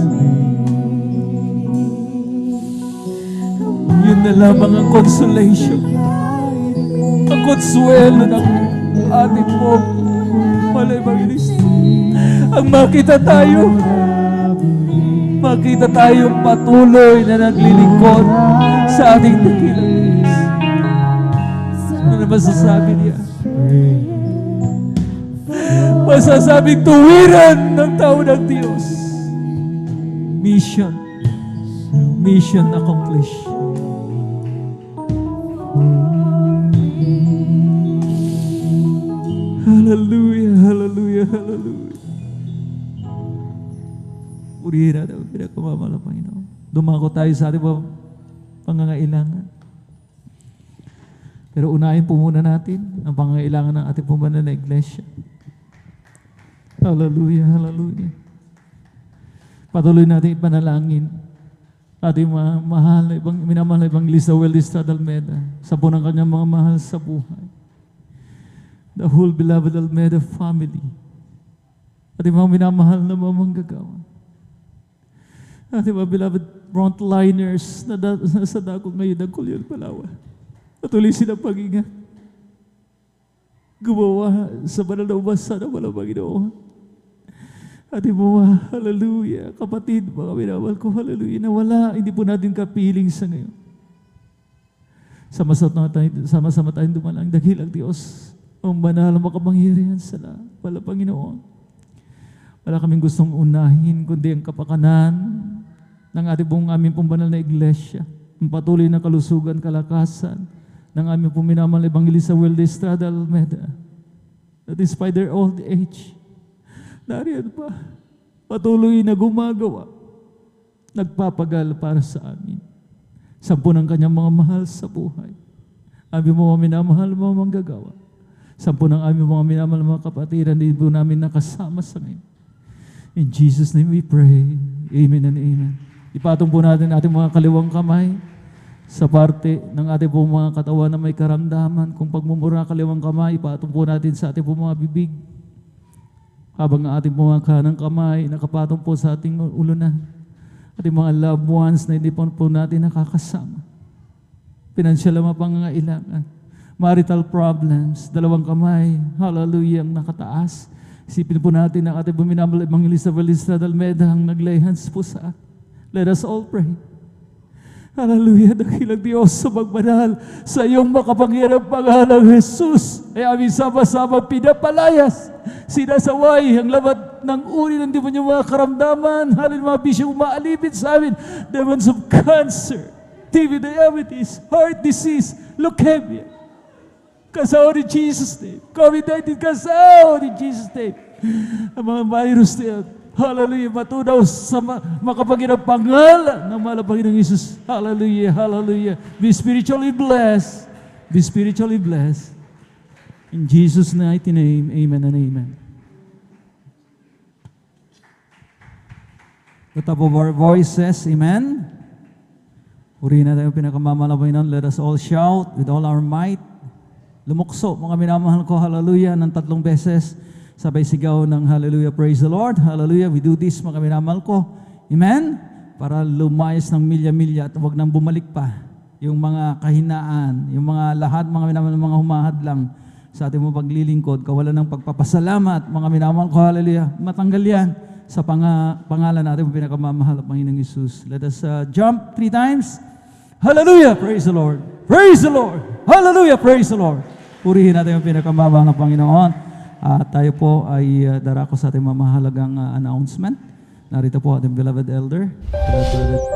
Yun na lamang ang consolation, ang konsuelo ng ating pong malaybangis. Ang makita tayong patuloy na naglilingkod sa ating dakilang Diyos. Ano na masasabi niya? Masasabing tuwiran ng tao ng Diyos. Mission accomplished. Hallelujah, hallelujah, hallelujah. Purihin natin ang pinagpapamahal ng Panginoon. Dumako tayo sa ating mga pangangailangan. Pero unahin po muna natin ang pangangailangan ng ating pumanan na iglesia. Hallelujah, hallelujah. Patuloy natin ipanalangin ating mga mahal na minamahal na Evangelista Welista Almeda sa po ng kanyang mga mahal sa buhay. The whole beloved Almeda family. Ating mga minamahal na mga manggagawa. Ating mga beloved frontliners na sa dako ngayon ng Kulyon Palawan. Patuloy silang pag-ingat. gumawa sa banal na umasa ng walang Panginoon. Ating mga hallelujah, kapatid, mga minamahal ko, hallelujah, na wala, hindi po natin kapiling sa ngayon. Sama-sama tayong dumalang, dakilang Diyos, ang banal na makapangyarihan sa lahat, wala Panginoon. Wala kaming gustong unahin, kundi ang kapakanan ng ating aming pong banal na iglesia, ang patuloy na kalusugan, kalakasan, ng aming pong minamahal na Evangelista Will Estrada Almeda, that despite their old age, nariyan pa, patuloy na gumagawa, nagpapagal para sa amin. 10 ng kanyang mga mahal sa buhay. Aming mga minamahal mga manggagawa. 10 ng aming mga minamahal mga kapatiran, hindi po namin nakasama sa ngayon. In Jesus' name we pray. Amen and amen. Ipatong po natin ating mga kaliwang kamay sa parte ng ating po mga katawan na may karamdaman. Kung pagmumura kaliwang kamay, ipatong po natin sa ating po mga bibig. Habang ang ating mga kanang kamay nakapatong po sa ating ulo na. Ating mga loved ones na hindi po natin nakakasama. Pinansyal na mapangangailangan. Marital problems, 2 kamay, hallelujah, ang nakataas. Isipin po natin ang ating minamahal Evangelista Will Estrada Almeda ang naglay hands po sa atin. Let us all pray. Hallelujah, dakilang Diyos sa magbanal sa iyong makapangyarang pangalang Jesus ay aming sama-sama pinapalayas, sinasaway ang labat ng uri ng demonyong mga karamdaman, halin mga bisyong umaalipin sa amin, demons of cancer, TB diabetes, heart disease, leukemia. Kasaon in Jesus' name. COVID-19, kasaon in Jesus' name. Ang mga virus na yan, hallelujah, matunaw sa makapangyarang pangalan ng mahal na Panginoong Jesus. Hallelujah, hallelujah. Be spiritually blessed. Be spiritually blessed. In Jesus' mighty name, amen and amen. The top of our voices, amen. Purihin natin ang pinakamamahal na Panginoon. Let us all shout with all our might. Lumukso, mga minamahal ko, hallelujah, ng 3 beses. Sabay sigaw ng hallelujah, praise the Lord, hallelujah. We do this, mga minamahal ko. Amen? Para lumayas ng milya-milya at huwag nang bumalik pa. Yung mga kahinaan, yung mga lahat, mga minamahal, mga humahad lang sa ating mga paglilingkod, kawalan ng pagpapasalamat, mga minamahal ko, hallelujah. Matanggal yan sa pangalan natin, pinakamamahal ng Panginoong Isus. Let us jump 3 times. Hallelujah, praise the Lord. Praise the Lord. Hallelujah, praise the Lord. Purihin natin ang pinakamamahal ng Panginoon. At tayo po ay darako sa ating mamahalagang announcement. Narito po ating beloved elder, Brother